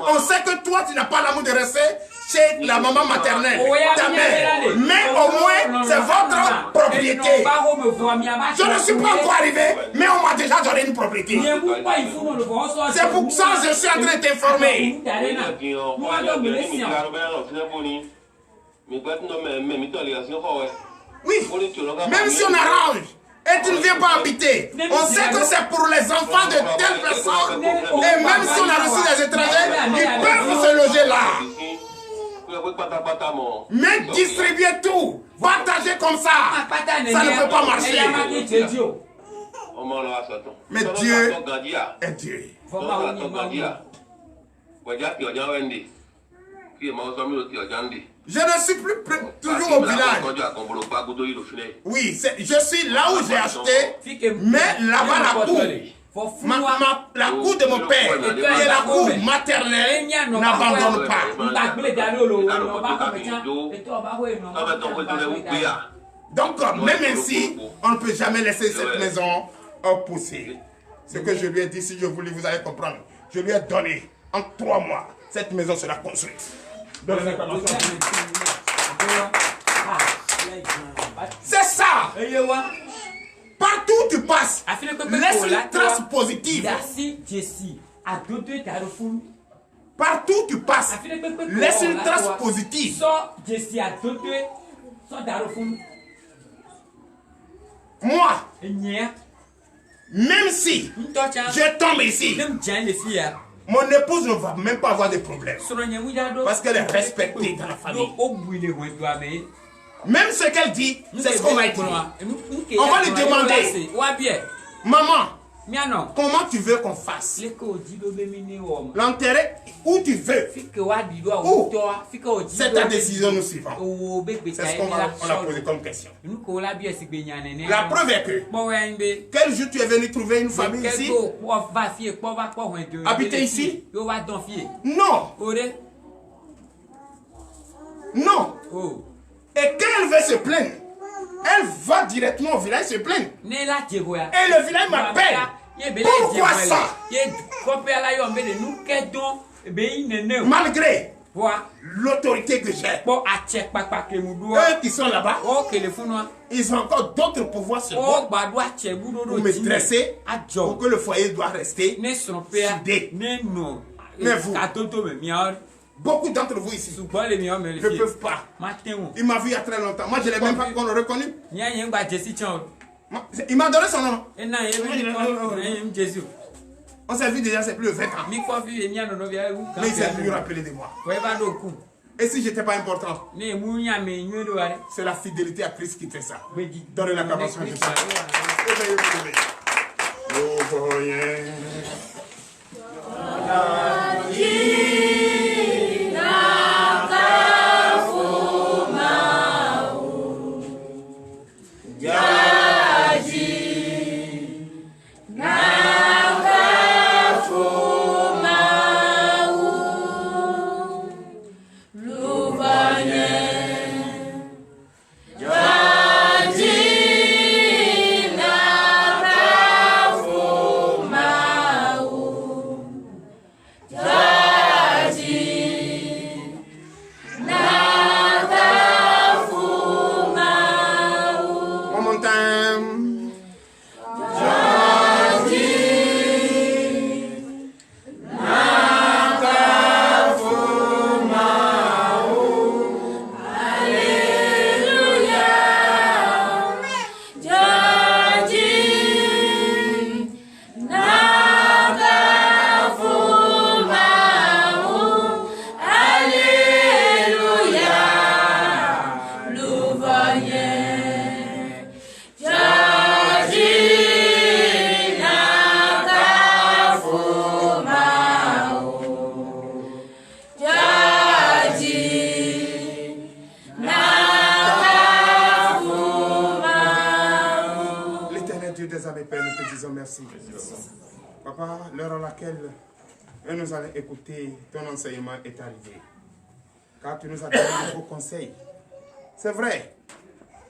On sait que toi, tu n'as pas l'amour de respect chez la maman maternelle, ta mère. Mais au moins, c'est votre propriété. Je ne suis pas encore arrivé, mais on m'a déjà donné une propriété. C'est pour ça que je suis en train de t'informer. Oui, même si on arrange et tu ne viens pas habiter, on sait que c'est pour les enfants de telle personne. Et même si on a reçu des étrangers, ils peuvent se loger là. Mais distribuer tout, partager comme ça, ça ne peut pas marcher. Mais Dieu est Dieu. Je ne suis plus toujours au village. Oui, je suis là où j'ai acheté, mais là-bas la cour. La cour de mon père et la cour maternelle n'abandonnent pas. Donc, même ainsi, on ne peut jamais laisser cette maison pousser. Ce que je lui ai dit, si je voulais, vous allez comprendre. Je lui ai donné, en 3 mois, cette maison sera construite. C'est ça. Partout où tu passes, laisse une trace positive. Partout où tu passes, laisse une trace positive. Moi, même si je tombe ici, mon épouse ne va même pas avoir de problème. Parce qu'elle est respectée dans la famille. Même ce qu'elle dit, c'est ce qu'on va dire. On va lui demander, maman, comment tu veux qu'on fasse? L'enterrer où tu veux. Où? C'est ta décision, nous suivons. C'est ce qu'on a posé comme question. La preuve est que, quel jour tu es venu trouver une famille ici? Habiter ici? Non. Non. Et quand elle veut se plaindre, Elle va directement au village se plaindre. Et le village m'appelle. Pourquoi ça? Malgré l'autorité que j'ai. Eux qui sont là-bas, ils ont encore d'autres pouvoirs sur moi pour me dresser pour que le foyer doit rester soudé. Mais vous, beaucoup d'entre vous ici ne peuvent pas. Il m'a vu il y a très longtemps. Moi, je ne l'ai même pas reconnu. Il m'a donné son nom. On s'est vu déjà, c'est plus de 20 ans. Mais il s'est plus rappelé de moi. Et si je n'étais pas important? C'est la fidélité à Christ qui fait ça. Donnez l'acclamation à Jésus. Papa, l'heure à laquelle nous allons écouter ton enseignement est arrivée. Car tu nous as donné de beaux conseils. C'est vrai,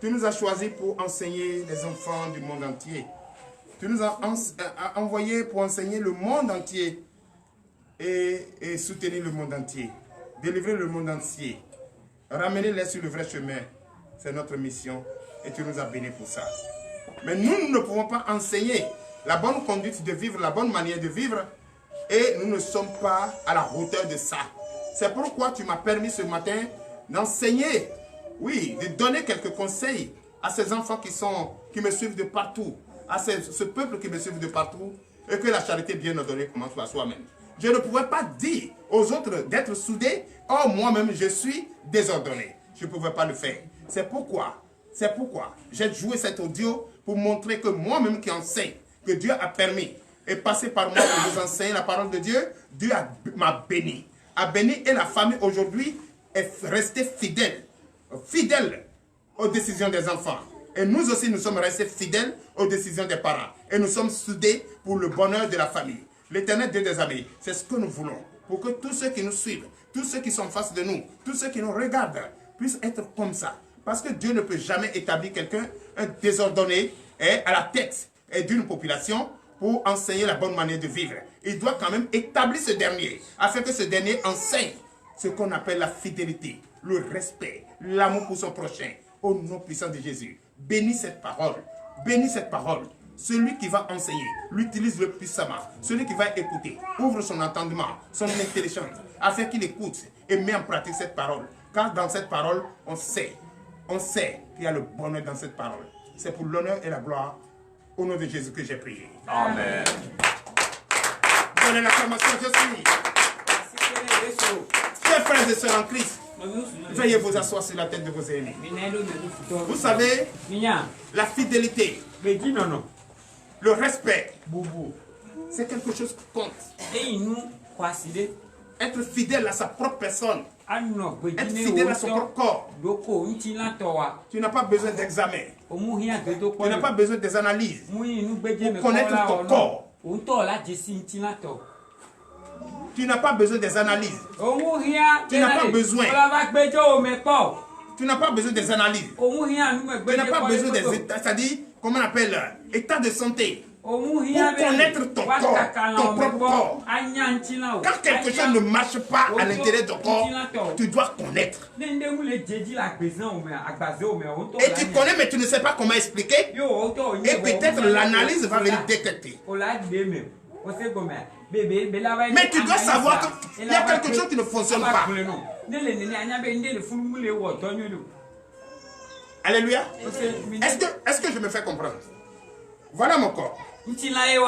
tu nous as choisis pour enseigner les enfants du monde entier. Tu nous as envoyés pour enseigner le monde entier et soutenir le monde entier. Délivrer le monde entier. Ramener-les sur le vrai chemin. C'est notre mission et tu nous as bénis pour ça. Mais nous ne pouvons pas enseigner la bonne conduite de vivre, la bonne manière de vivre, et nous ne sommes pas à la hauteur de ça. C'est pourquoi tu m'as permis ce matin d'enseigner, oui, de donner quelques conseils à ces enfants qui me suivent de partout, à ce peuple qui me suit de partout, et que la charité bien ordonnée commence par soi-même. Je ne pouvais pas dire aux autres d'être soudés, or moi-même je suis désordonné. Je ne pouvais pas le faire. C'est pourquoi j'ai joué cet audio pour montrer que moi-même qui enseigne, que Dieu a permis, et passé par moi pour vous enseigner la parole de Dieu, Dieu m'a béni. A béni et la famille aujourd'hui est restée fidèle aux décisions des enfants. Et nous aussi, nous sommes restés fidèles aux décisions des parents. Et nous sommes soudés pour le bonheur de la famille. L'Éternel Dieu des armées, c'est ce que nous voulons. Pour que tous ceux qui nous suivent, tous ceux qui sont en face de nous, tous ceux qui nous regardent, puissent être comme ça. Parce que Dieu ne peut jamais établir quelqu'un, un désordonné, à la tête d'une population pour enseigner la bonne manière de vivre. Il doit quand même établir ce dernier, afin que ce dernier enseigne ce qu'on appelle la fidélité, le respect, l'amour pour son prochain, au nom puissant de Jésus. Bénis cette parole, bénis cette parole. Celui qui va enseigner, l'utilise-le puissamment. Celui qui va écouter, ouvre son entendement, son intelligence, afin qu'il écoute et met en pratique cette parole. Car dans cette parole, on sait qu'il y a le bonheur dans cette parole. C'est pour l'honneur et la gloire au nom de Jésus que j'ai prié. Amen. Donnez l'acclamation, je suis. Chers frères et sœurs en Christ, veuillez vous asseoir sur la tête de vos aînés. Vous savez, la fidélité, le respect, c'est quelque chose qui compte. Être fidèle à sa propre personne, être fidèle à son propre corps. Tu n'as pas besoin d'examen. Tu n'as pas besoin des analyses pour connaître ton corps. Tu n'as pas besoin des analyses. Tu n'as pas besoin Tu n'as pas besoin des analyses. Tu n'as pas besoin des états, c'est-à-dire, comment on appelle, état de santé. Pour connaître ton corps, ton propre corps. Quand quelque chose ne marche pas à l'intérieur de ton corps, tu dois connaître. Et tu connais, mais tu ne sais pas comment expliquer. Et peut-être l'analyse va venir détecter. Mais tu dois savoir qu'il y a quelque chose qui ne fonctionne pas. Alléluia. Est-ce que je me fais comprendre? Voilà mon corps.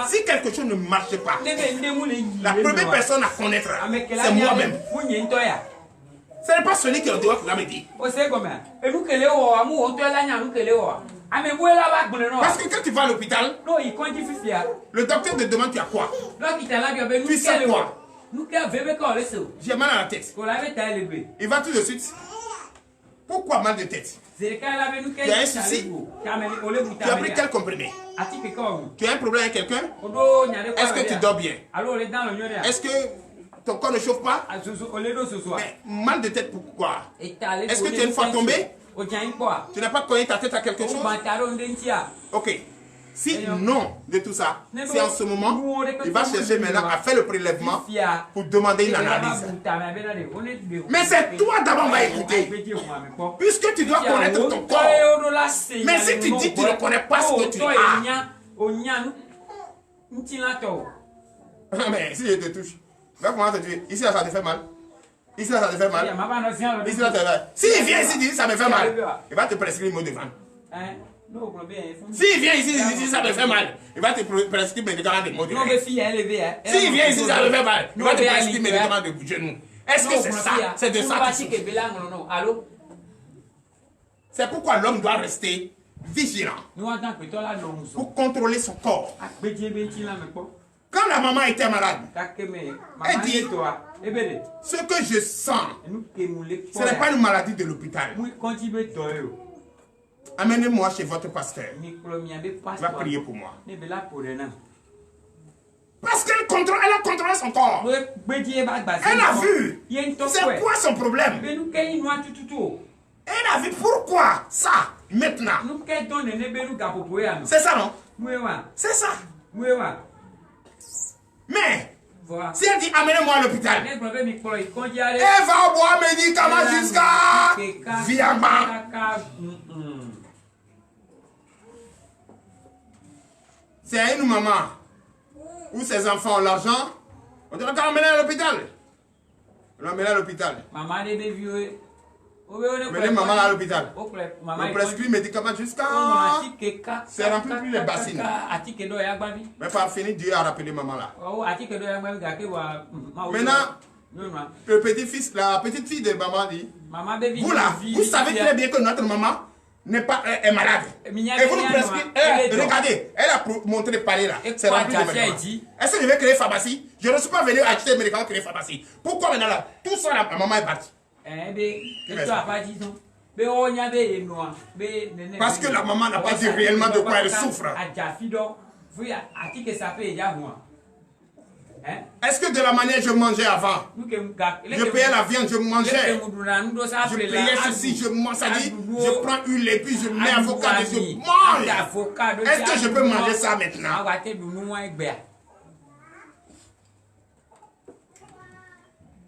Si quelque chose ne marche pas, la première personne à connaître, c'est moi-même. Ce n'est pas celui qui est dehors qui va me dire. Parce que quand tu vas à l'hôpital, le docteur te demande tu as quoi? Tu sais quoi? J'ai mal à la tête. Il va tout de suite. Pourquoi mal de tête? Tu as un souci? Tu as pris quel comprimé? Tu as un problème avec quelqu'un? Est-ce que tu dors bien? Est-ce que ton corps ne chauffe pas? Mais mal de tête pourquoi? Est-ce que tu es une fois tombé? Tu n'as pas cogné ta tête à quelque chose? Ok. Si non de tout ça, c'est en ce moment, il va chercher maintenant à faire le prélèvement pour demander une analyse. Mais c'est toi d'abord qui va écouter. Puisque tu dois connaître ton corps. Mais si tu dis que tu ne connais pas ce que tu as. Mais si je te touche, va comment te dire, ici là ça te fait mal. Ici là ça te fait mal. Ici là ça te fait mal. S'il vient ici dire ça me fait mal, il va te prescrire le mot de vente. S'il vient ici dire ça me fait mal, il va te prescrire médicaments de mot de vente. S'il vient ici ça me fait mal, il va te prescrire médicaments de genou. Est-ce que c'est ça? C'est de ça qu'il faut. C'est pourquoi l'homme doit rester vigilant pour contrôler son corps. Quand la maman était malade, elle dit, ce que je sens, ce n'est pas une maladie de l'hôpital. Amenez-moi chez votre pasteur. Il va prier pour moi. Parce qu'elle a contrôlé son corps. Elle a vu. C'est quoi son problème? Elle a vu pourquoi ça, maintenant. C'est ça, non? C'est ça. Mais, si elle dit amenez-moi à l'hôpital, elle va boire médicaments jusqu'à Viagra. C'est une maman où ses enfants ont l'argent, on dit amener à l'hôpital. On l'emmène à l'hôpital. Menez maman à l'hôpital. On prescrit médicaments jusqu'à... C'est rempli plus les bassines. Mais par finir, Dieu a rappelé maman là. Maintenant, le petit-fils, la petite fille de maman dit, vous là, vous savez très bien que notre maman est malade. Et vous nous prescrivez. Regardez, elle a montré le palais là. C'est rempli de médicaments. Est-ce que je vais créer pharmacie? Je ne suis pas venu acheter des médicaments créer pharmacie. Pourquoi maintenant là? Tout ça, la maman est partie. Parce que la maman n'a pas dit réellement de quoi elle souffre. Est-ce que de la manière je mangeais avant, je payais la viande, je mangeais, je payais ceci, je mange, ça dit, je prends huile et puis je mets avocat et je mange. Est-ce que je peux manger ça maintenant?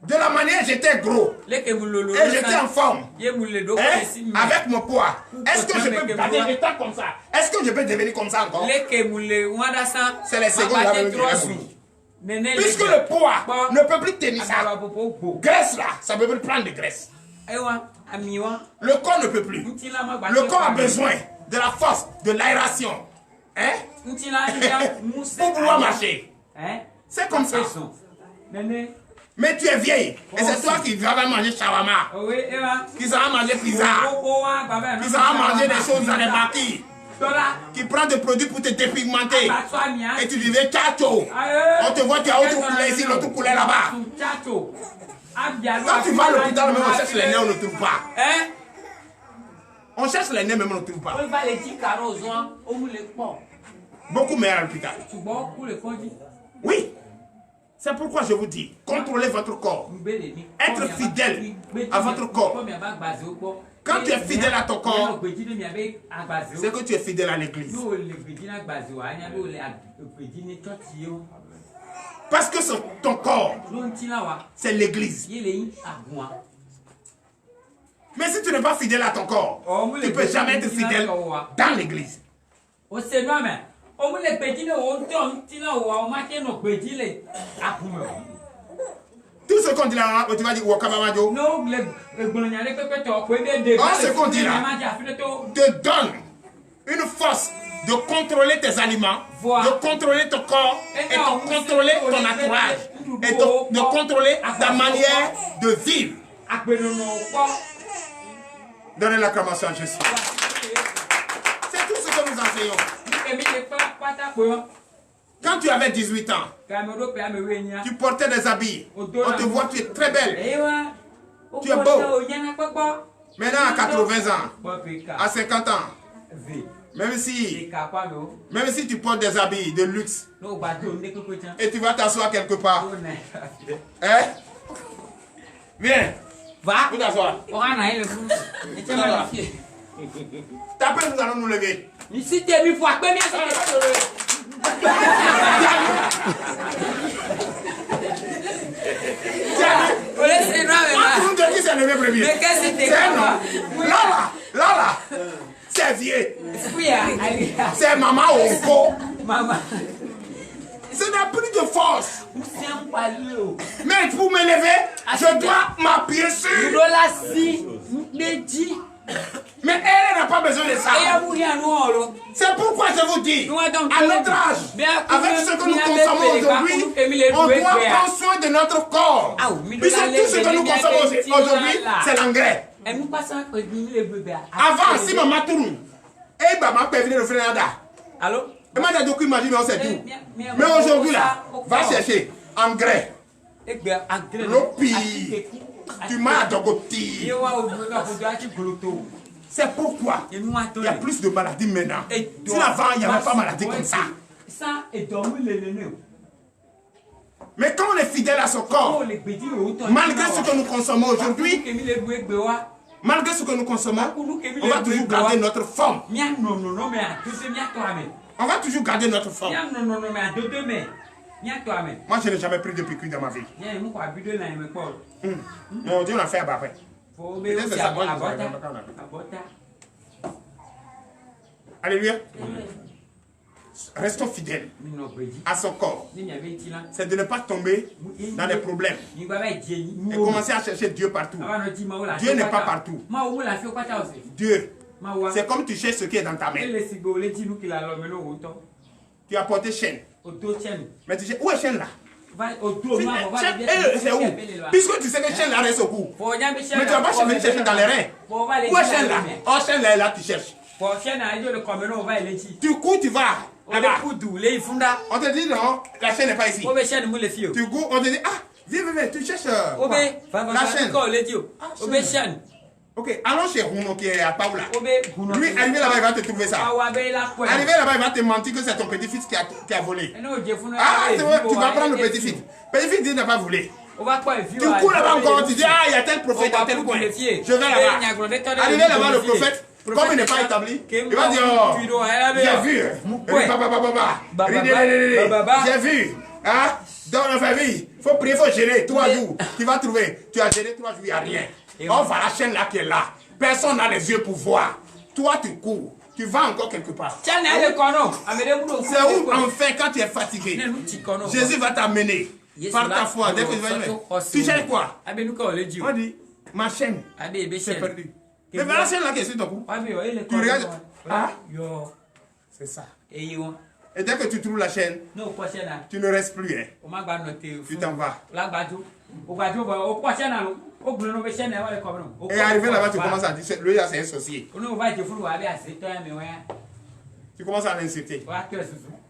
De la manière j'étais gros et j'étais en forme, avec mon poids. Est-ce que je peux garder l'état comme ça? Est-ce que je peux devenir comme ça encore? C'est les secondes là puisque le poids ne peut plus tenir ça. Graisse là, ça ne peut plus prendre de graisse. Le corps ne peut plus. Le corps a besoin de la force, de l'aération. Pour pouvoir marcher. C'est comme ça. Mais tu es vieille. Et c'est toi qui vas manger shawarma. Qui va manger pizza. Qui va manger des choses dans les maquis. Qui prend des produits pour te dépigmenter. Et tu disais tchacho. On te voit, tu as autre couleur ici, l'autre couleur là-bas. Quand tu vas à l'hôpital, même on cherche les nez, on ne trouve pas. On cherche les nez, même on ne trouve pas. Beaucoup meilleur à l'hôpital. Oui. C'est pourquoi je vous dis, contrôlez votre corps. Être fidèle à votre corps. Quand tu es fidèle à ton corps, c'est que tu es fidèle à l'église. Parce que ton corps, c'est l'église. Mais si tu n'es pas fidèle à ton corps, tu ne peux jamais être fidèle dans l'église. Tout ce qu'on dit là, tu vas dire Wakamamadjo. Ce qu'on dit là te donne une force de contrôler tes aliments, de contrôler ton corps, et de contrôler ton entourage, et de contrôler ta manière de vivre. Donnez l'acclamation à Jésus. C'est tout ce que nous enseignons. Quand tu avais 18 ans, tu portais des habits. On te voit, tu es très belle. Tu es beau. Maintenant, à 80 ans, à 50 ans, même si tu portes des habits de luxe, et tu vas t'asseoir quelque part. Hein? Viens. Va. Vous t'asseoir. Après, nous allons nous lever. Ici, tu es mis pour accueillir. Là, c'est vieux. C'est maman Onko. Ce n'a plus de force. Mais pour me lever, je dois m'appuyer sur. Mais elle n'a pas besoin de ça. C'est pourquoi je vous dis, à notre âge, avec ce que nous consommons aujourd'hui, on doit prendre soin de notre corps. Puisque tout ce que nous consommons aujourd'hui, c'est l'engrais. Avant, si maman tourne, et maman peut venir le faire là. Allô? Et moi, j'ai dit imagine, on sait tout. Mais aujourd'hui, là, va chercher engrais. L'opi. Tu m'as dogoti. C'est pourquoi il y a plus de maladies maintenant. Si avant, il n'y avait pas de maladies comme ça. Mais quand on est fidèle à son corps, malgré ce que nous consommons aujourd'hui, malgré ce que nous consommons, on va toujours garder notre forme. On va toujours garder notre forme. Moi, je n'ai jamais pris de piqûre dans ma vie. Mon Dieu, on a fait après. Alléluia. Restons fidèles à son corps. C'est de ne pas tomber dans les problèmes et commencer à chercher Dieu partout. Dieu n'est pas partout. Dieu, c'est comme tu cherches ce qui est dans ta main. Tu as porté chaîne. Mais tu cherches, où est chaîne là? C'est où? Puisque tu sais que chaîne là reste au cou. Mais tu vas pas chercher dans les reins. Où est chaîne là? Oh, chaîne là, là tu cherches. Tu cours, tu vas. On te dit non, la chaîne n'est pas ici. Tu cours, on te dit ah, viens, tu cherches la chaîne. Ok, allons chez Rouno qui est à Paola. Lui, arrivé là-bas, il va te trouver ça. Arrivé là-bas, il va te mentir que c'est ton petit-fils qui a volé. Ah, c'est vrai, tu vas prendre le petit-fils. Petit-fils dit n'a pas volé. Tu cours là-bas encore, tu dis ah, il y a tel prophète à tel coin. Je vais là-bas. Arrivé là-bas, le prophète, comme il n'est pas établi, il va dire oh, j'ai vu. J'ai vu. Hein? Dans la famille, il faut prier, il faut gêner 3 jours. Tu vas trouver. Tu as gêné 3 jours, il n'y a rien. On va la chaîne là qui est là. Personne n'a les yeux pour voir. Toi, tu cours. Tu vas encore quelque part. C'est où, enfin, quand tu es fatigué, Jésus va t'amener par ta foi. Dès que tu vas dire, tu cherches quoi? On dit, ma chaîne, c'est perdu. Mais voilà la chaîne là qui est sur ton cou. Tu regardes. Ah, c'est ça. Et dès que tu trouves la chaîne, tu ne restes plus. Hein. Tu t'en vas. Et arrivé là-bas, tu commences à dire, lui là c'est un sorcier. Tu commences à l'insulter.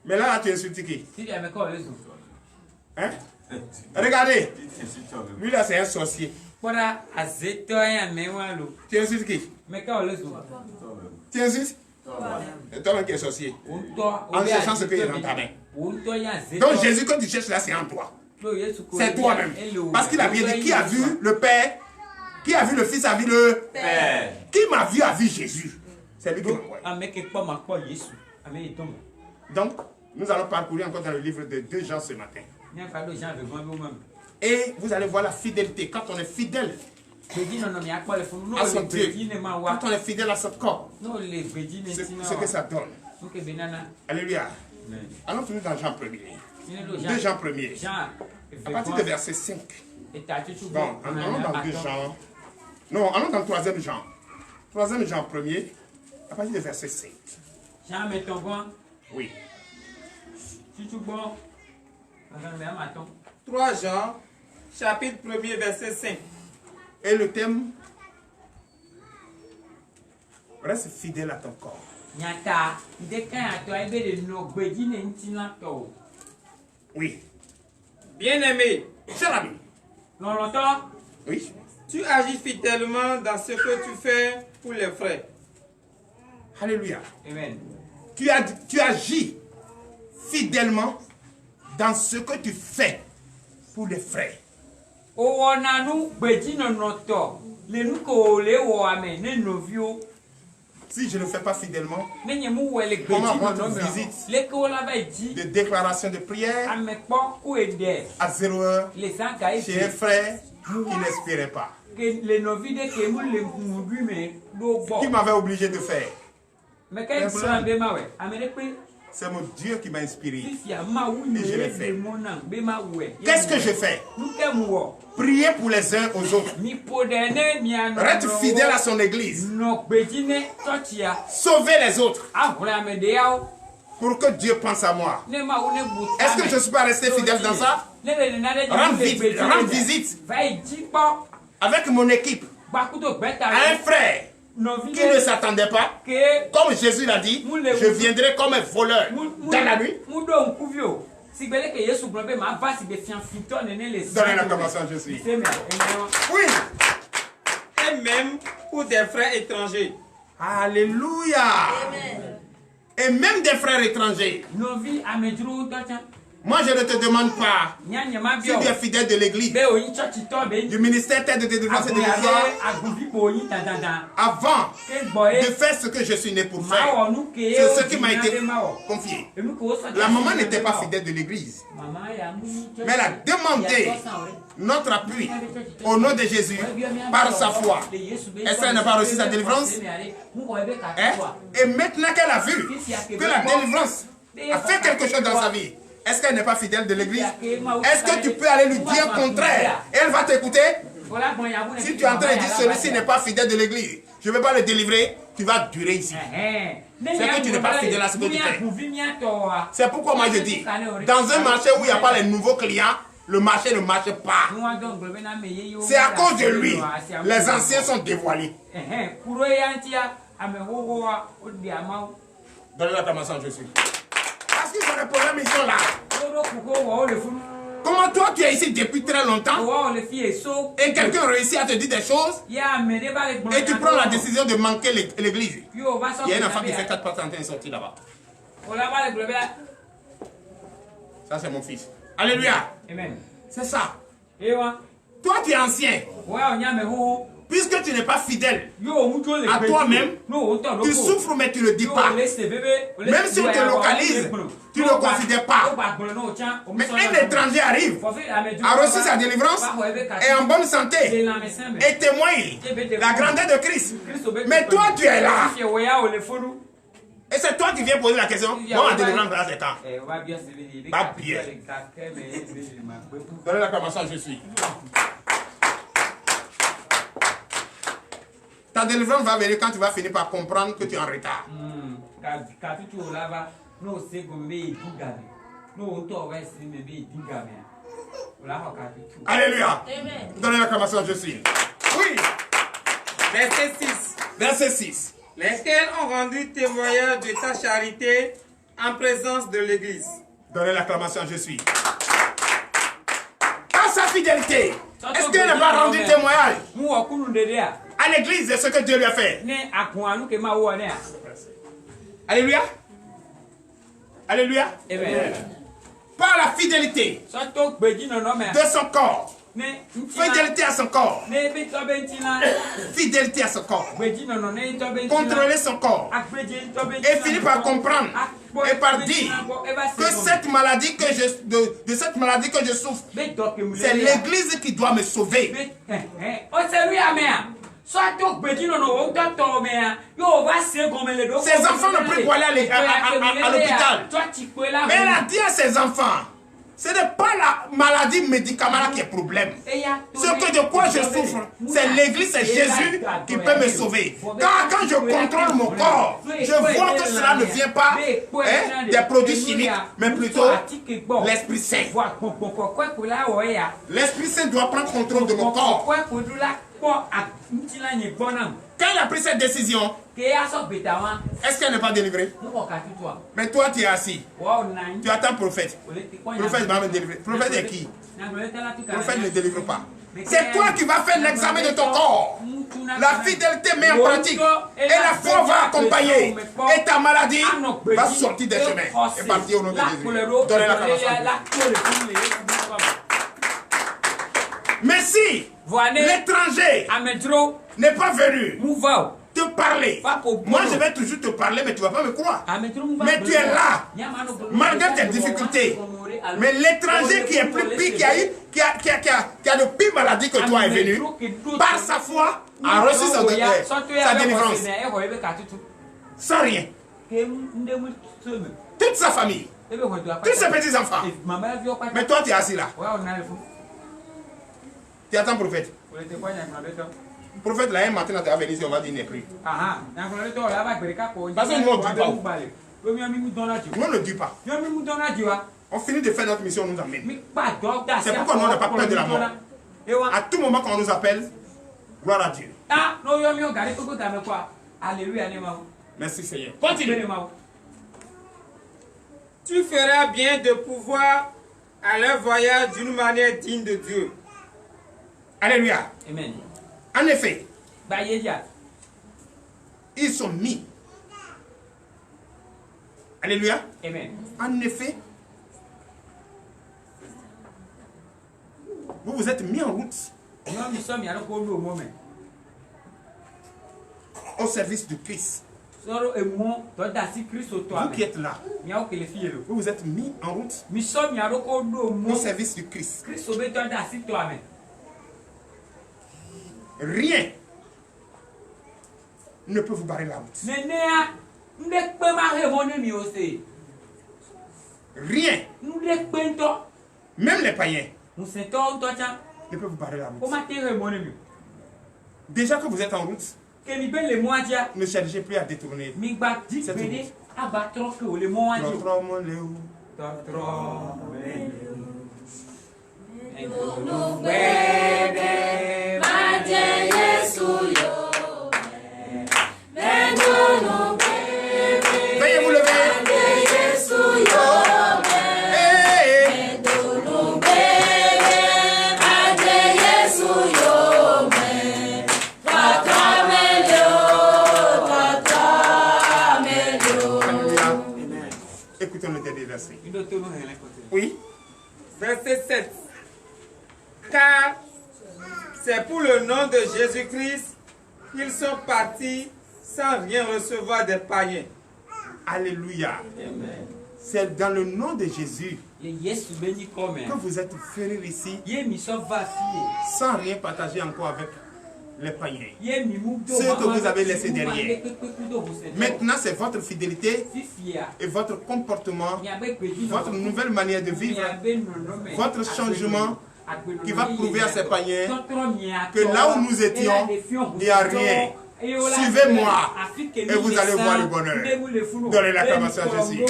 Mais là, tu insultes qui? Hein? Regardez, lui là c'est un sorcier. Tu insultes qui? Tu insultes? Et toi-même qui es sorcier. En cherchant ce qui est dans ta main. Donc Jésus, quand tu cherches là, c'est en toi. C'est toi-même. Parce qu'il a bien dit, qui a vu le Père, qui a vu le Fils a vu le Père. Qui m'a vu a vu Jésus. C'est lui qui m'a envoyé. Donc, nous allons parcourir encore dans le livre de 2 Jean ce matin. Et vous allez voir la fidélité. Quand on est fidèle à son Dieu, quand on est fidèle à son corps, ce que ça donne. Alléluia. Allons toujours dans Jean 1er. 2 Jean 1er. À partir de verset 5. Bon, allons dans 2 Jean. Non, allons dans 3e Jean. 3e Jean 1er. À partir de verset 5. Jean, met ton bon. Oui. 3 Jean, chapitre 1er, verset 5. Et le thème, reste fidèle à ton corps. Oui. Bien-aimé, Cher ami. Oui. tu agis fidèlement dans ce que tu fais pour les frères. Alléluia. Amen. Tu agis fidèlement dans ce que tu fais pour les frères. Si je ne fais pas fidèlement, comment rendre visite de déclaration de prière à 0 heure chez un frère qui n'espérait pas, qui m'avait obligé de faire? C'est mon Dieu qui m'a inspiré et je l'ai fait. Qu'est-ce que je fais? Prier pour les uns aux autres. Être fidèle à son église. Sauver les autres. Pour que Dieu pense à moi. Est-ce que je ne suis pas resté fidèle dans ça? Rendre visite avec mon équipe à un frère qui ne s'attendait pas. Comme Jésus l'a dit, je viendrai comme un voleur dans la nuit. Donnez l'acclamation, je suis. Oui. Et même pour des frères étrangers. Alléluia. Et même des frères étrangers. Moi, je ne te demande pas si tu es fidèle de l'église, du ministère tête de délivrance et de guérison, avant de faire ce que je suis né pour faire. C'est ce qui m'a été confié. La maman n'était pas fidèle de l'église, mais elle a demandé notre appui au nom de Jésus par sa foi. Est-ce qu'elle n'a pas reçu sa délivrance? Et maintenant qu'elle a vu que la délivrance a fait quelque chose dans sa vie, est-ce qu'elle n'est pas fidèle de l'église? Est-ce que tu peux aller lui dire le contraire? Et elle va t'écouter? Si tu es en train de dire celui-ci n'est pas fidèle de l'église, je ne vais pas le délivrer, tu vas durer ici. C'est que tu n'es pas fidèle à ce que tu fais. C'est pourquoi moi je dis, dans un marché où il n'y a pas les nouveaux clients, le marché ne marche pas. C'est à cause de lui. Les anciens sont dévoilés. Donnez l'acclamation, je suis. Parce qu'ils ont des problèmes, ils sont là. Comment toi tu es ici depuis très longtemps et quelqu'un réussit à te dire des choses et tu prends la décision de manquer l'église? Il y a une enfant qui fait 4 pattes en train de sortir là-bas. Ça c'est mon fils. Alléluia. C'est ça. Toi tu es ancien. Puisque tu n'es pas fidèle à toi-même, tu souffres mais tu ne le dis pas. Même si on te localise, tu ne le considères pas. Mais un étranger arrive, a reçu sa délivrance, est en bonne santé et témoigne la grandeur de Christ. Mais toi tu es là. Et c'est toi qui viens poser la question. Moi, ma délivrance là c'est quand? Pas bien. Donnez l'acclamation, je suis. Ta délivrance va venir quand tu vas finir par comprendre que tu es en retard. Alléluia. Donnez l'acclamation, je suis. Oui. Verset 6. Verset 6. Lesquels ont rendu témoignage de ta charité en présence de l'église. Donnez l'acclamation, je suis. Par sa fidélité, est-ce qu'elle n'a pas rendu témoignage à l'église de ce que Dieu lui a fait? Alléluia. Alléluia. Amen. par la fidélité de son corps. Fidélité à son corps. Fidélité à son corps. Contrôler son corps. Et finir par comprendre et par dire que cette maladie que de cette maladie que je souffre, c'est l'église qui doit me sauver. Ces enfants ne peuvent pas aller à l'hôpital. Mais elle a dit à ses enfants, ce n'est pas la maladie médicament qui est problème. Ce que de quoi je souffre, c'est l'église, c'est Jésus qui peut me sauver. Car quand je contrôle mon corps, je vois que cela ne vient pas des produits chimiques, mais plutôt l'Esprit Saint. L'Esprit Saint doit prendre contrôle de mon corps. Quand il a pris cette décision, est-ce qu'elle n'est pas délivrée? Mais toi, tu es assis. Tu attends le prophète. Le prophète va me délivrer. Le prophète est qui? Le prophète ne délivre pas. C'est toi qui vas faire l'examen de ton corps. La fidélité met en pratique. Et la foi va accompagner. Et ta maladie va sortir des chemins. Et partir au nom de Jésus. Donnez la caméra. Mais si l'étranger n'est pas venu te parler, moi je vais toujours te parler, mais tu ne vas pas me croire. Mais tu es là, malgré tes difficultés. Mais l'étranger qui est plus pire, qui a de pire maladie que toi est venu, par sa foi, a reçu sa délivrance. Sans rien. Toute sa famille. Tous ses petits-enfants. Mais toi tu es assis là. Tu attends le prophète. Le prophète là un matin tu es venu ici, on va dire il n'est plus. Parce que nous on ne dit pas. Nous ne dit pas. On finit de faire notre mission, on nous amène. C'est pourquoi nous on n'a pas peur de la mort. À tout moment quand on nous appelle, gloire à Dieu. Merci Seigneur. Continue. Tu feras bien de pouvoir aller voyage d'une manière digne de Dieu. Alléluia. Amen. En effet, ils sont mis. Alléluia. Amen. En effet, vous vous êtes mis en route au service du Christ. Vous qui êtes là, vous vous êtes mis en route au service du Christ. Rien ne peut vous barrer la route. Rien. Même les païens ne peuvent vous barrer la route. Déjà que vous êtes en route, ne cherchez plus à détourner cette veuillez vous lever. Écoutons le dernier verset. Oui. Verset 7. Car c'est pour le nom de Jésus-Christ qu'ils sont partis sans rien recevoir des païens. Alléluia. C'est dans le nom de Jésus que vous êtes venus ici sans rien partager encore avec les païens. Ceux que vous avez laissés derrière. Maintenant, c'est votre fidélité et votre comportement, votre nouvelle manière de vivre, votre changement qui va prouver à ces païens que là où nous étions, il n'y a rien. Suivez-moi et vous allez voir le bonheur. Donnez l'acclamation à Jésus.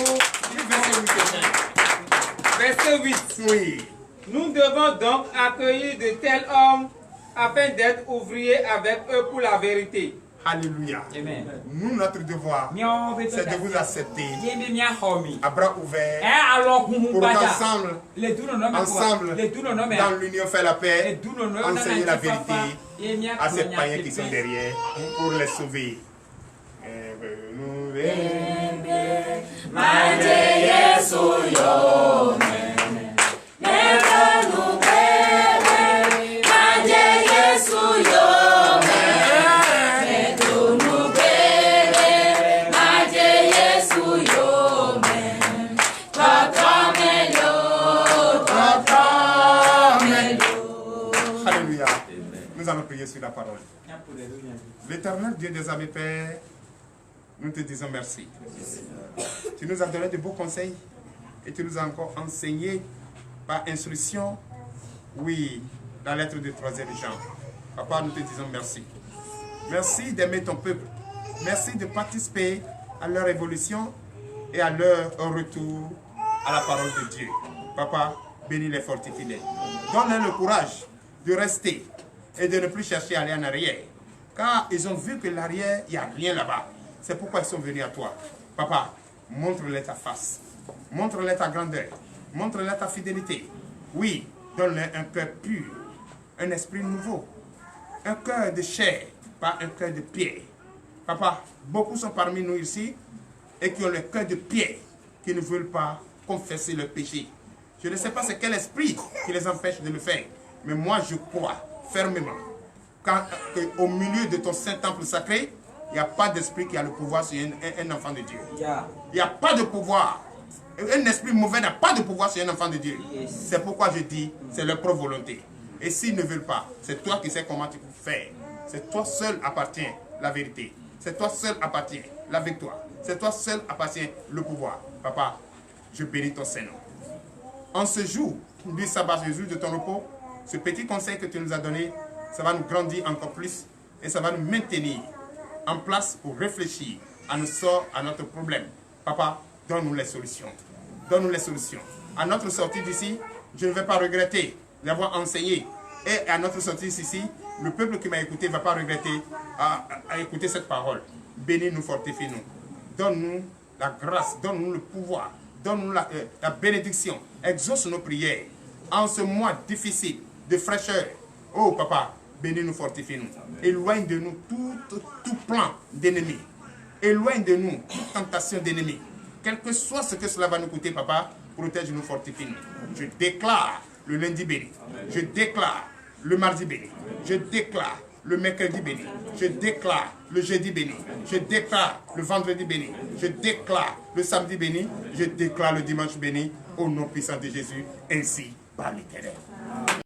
Verset 8. Oui. Nous devons donc accueillir de tels hommes afin d'être ouvriers avec eux pour la vérité. Alléluia. Amen. Nous, notre devoir, c'est de vous accepter à bras ouverts pour qu'ensemble, dans l'union, faire la paix, enseigner la vérité à ces païens qui sont derrière pour les sauver. Nous Nous allons prier sur la parole. L'éternel Dieu des armées, Père, nous te disons merci. Tu nous as donné de beaux conseils et tu nous as encore enseigné par instruction, oui, la lettre de 3e Jean. Papa, nous te disons merci. Merci d'aimer ton peuple. Merci de participer à leur évolution et à leur retour à la parole de Dieu. Papa, bénis les fortifie-les. Donne-leur le courage de rester et de ne plus chercher à aller en arrière. Car ils ont vu que l'arrière, il n'y a rien là-bas. C'est pourquoi ils sont venus à toi. Papa, montre-leur ta face. Montre-leur ta grandeur. Montre-leur ta fidélité. Oui, donne-leur un cœur pur, un esprit nouveau, un cœur de chair, pas un cœur de pierre. Papa, beaucoup sont parmi nous ici et qui ont le cœur de pierre, qui ne veulent pas confesser leur péché. Je ne sais pas c'est quel esprit qui les empêche de le faire, mais moi je crois fermement qu'au milieu de ton Saint-Temple sacré, il n'y a pas d'esprit qui a le pouvoir sur un enfant de Dieu. Il n'y a pas de pouvoir. Un esprit mauvais n'a pas de pouvoir sur un enfant de Dieu. C'est pourquoi je dis, c'est leur propre volonté. Et s'ils ne veulent pas, c'est toi qui sais comment tu peux faire. C'est toi seul appartient la vérité. C'est toi seul appartient la victoire. C'est toi seul appartient le pouvoir. Papa, je bénis ton Saint-Nom. En ce jour du sabbat, Jésus, de ton repos, ce petit conseil que tu nous as donné, ça va nous grandir encore plus et ça va nous maintenir en place pour réfléchir à nos sorts, à notre problème. Papa, donne-nous les solutions. Donne-nous les solutions. À notre sortie d'ici, je ne vais pas regretter d'avoir enseigné. Et à notre sortie d'ici, le peuple qui m'a écouté ne va pas regretter à écouter cette parole. Bénis-nous, fortifie-nous. Donne-nous la grâce, donne-nous le pouvoir, donne-nous la bénédiction. Exauce nos prières. En ce mois difficile, de fraîcheur, oh papa, bénis-nous, fortifie-nous. Éloigne de nous tout plan d'ennemi. Éloigne de nous toute tentation d'ennemi. Quel que soit ce que cela va nous coûter, papa, protège-nous, fortifie-nous. Je déclare le lundi béni. Je déclare le mardi béni. Je déclare le mercredi béni. Je déclare le jeudi béni. Je déclare le vendredi béni. Je déclare le samedi béni. Je déclare le dimanche béni. Au nom puissant de Jésus, ainsi par l'Éternel.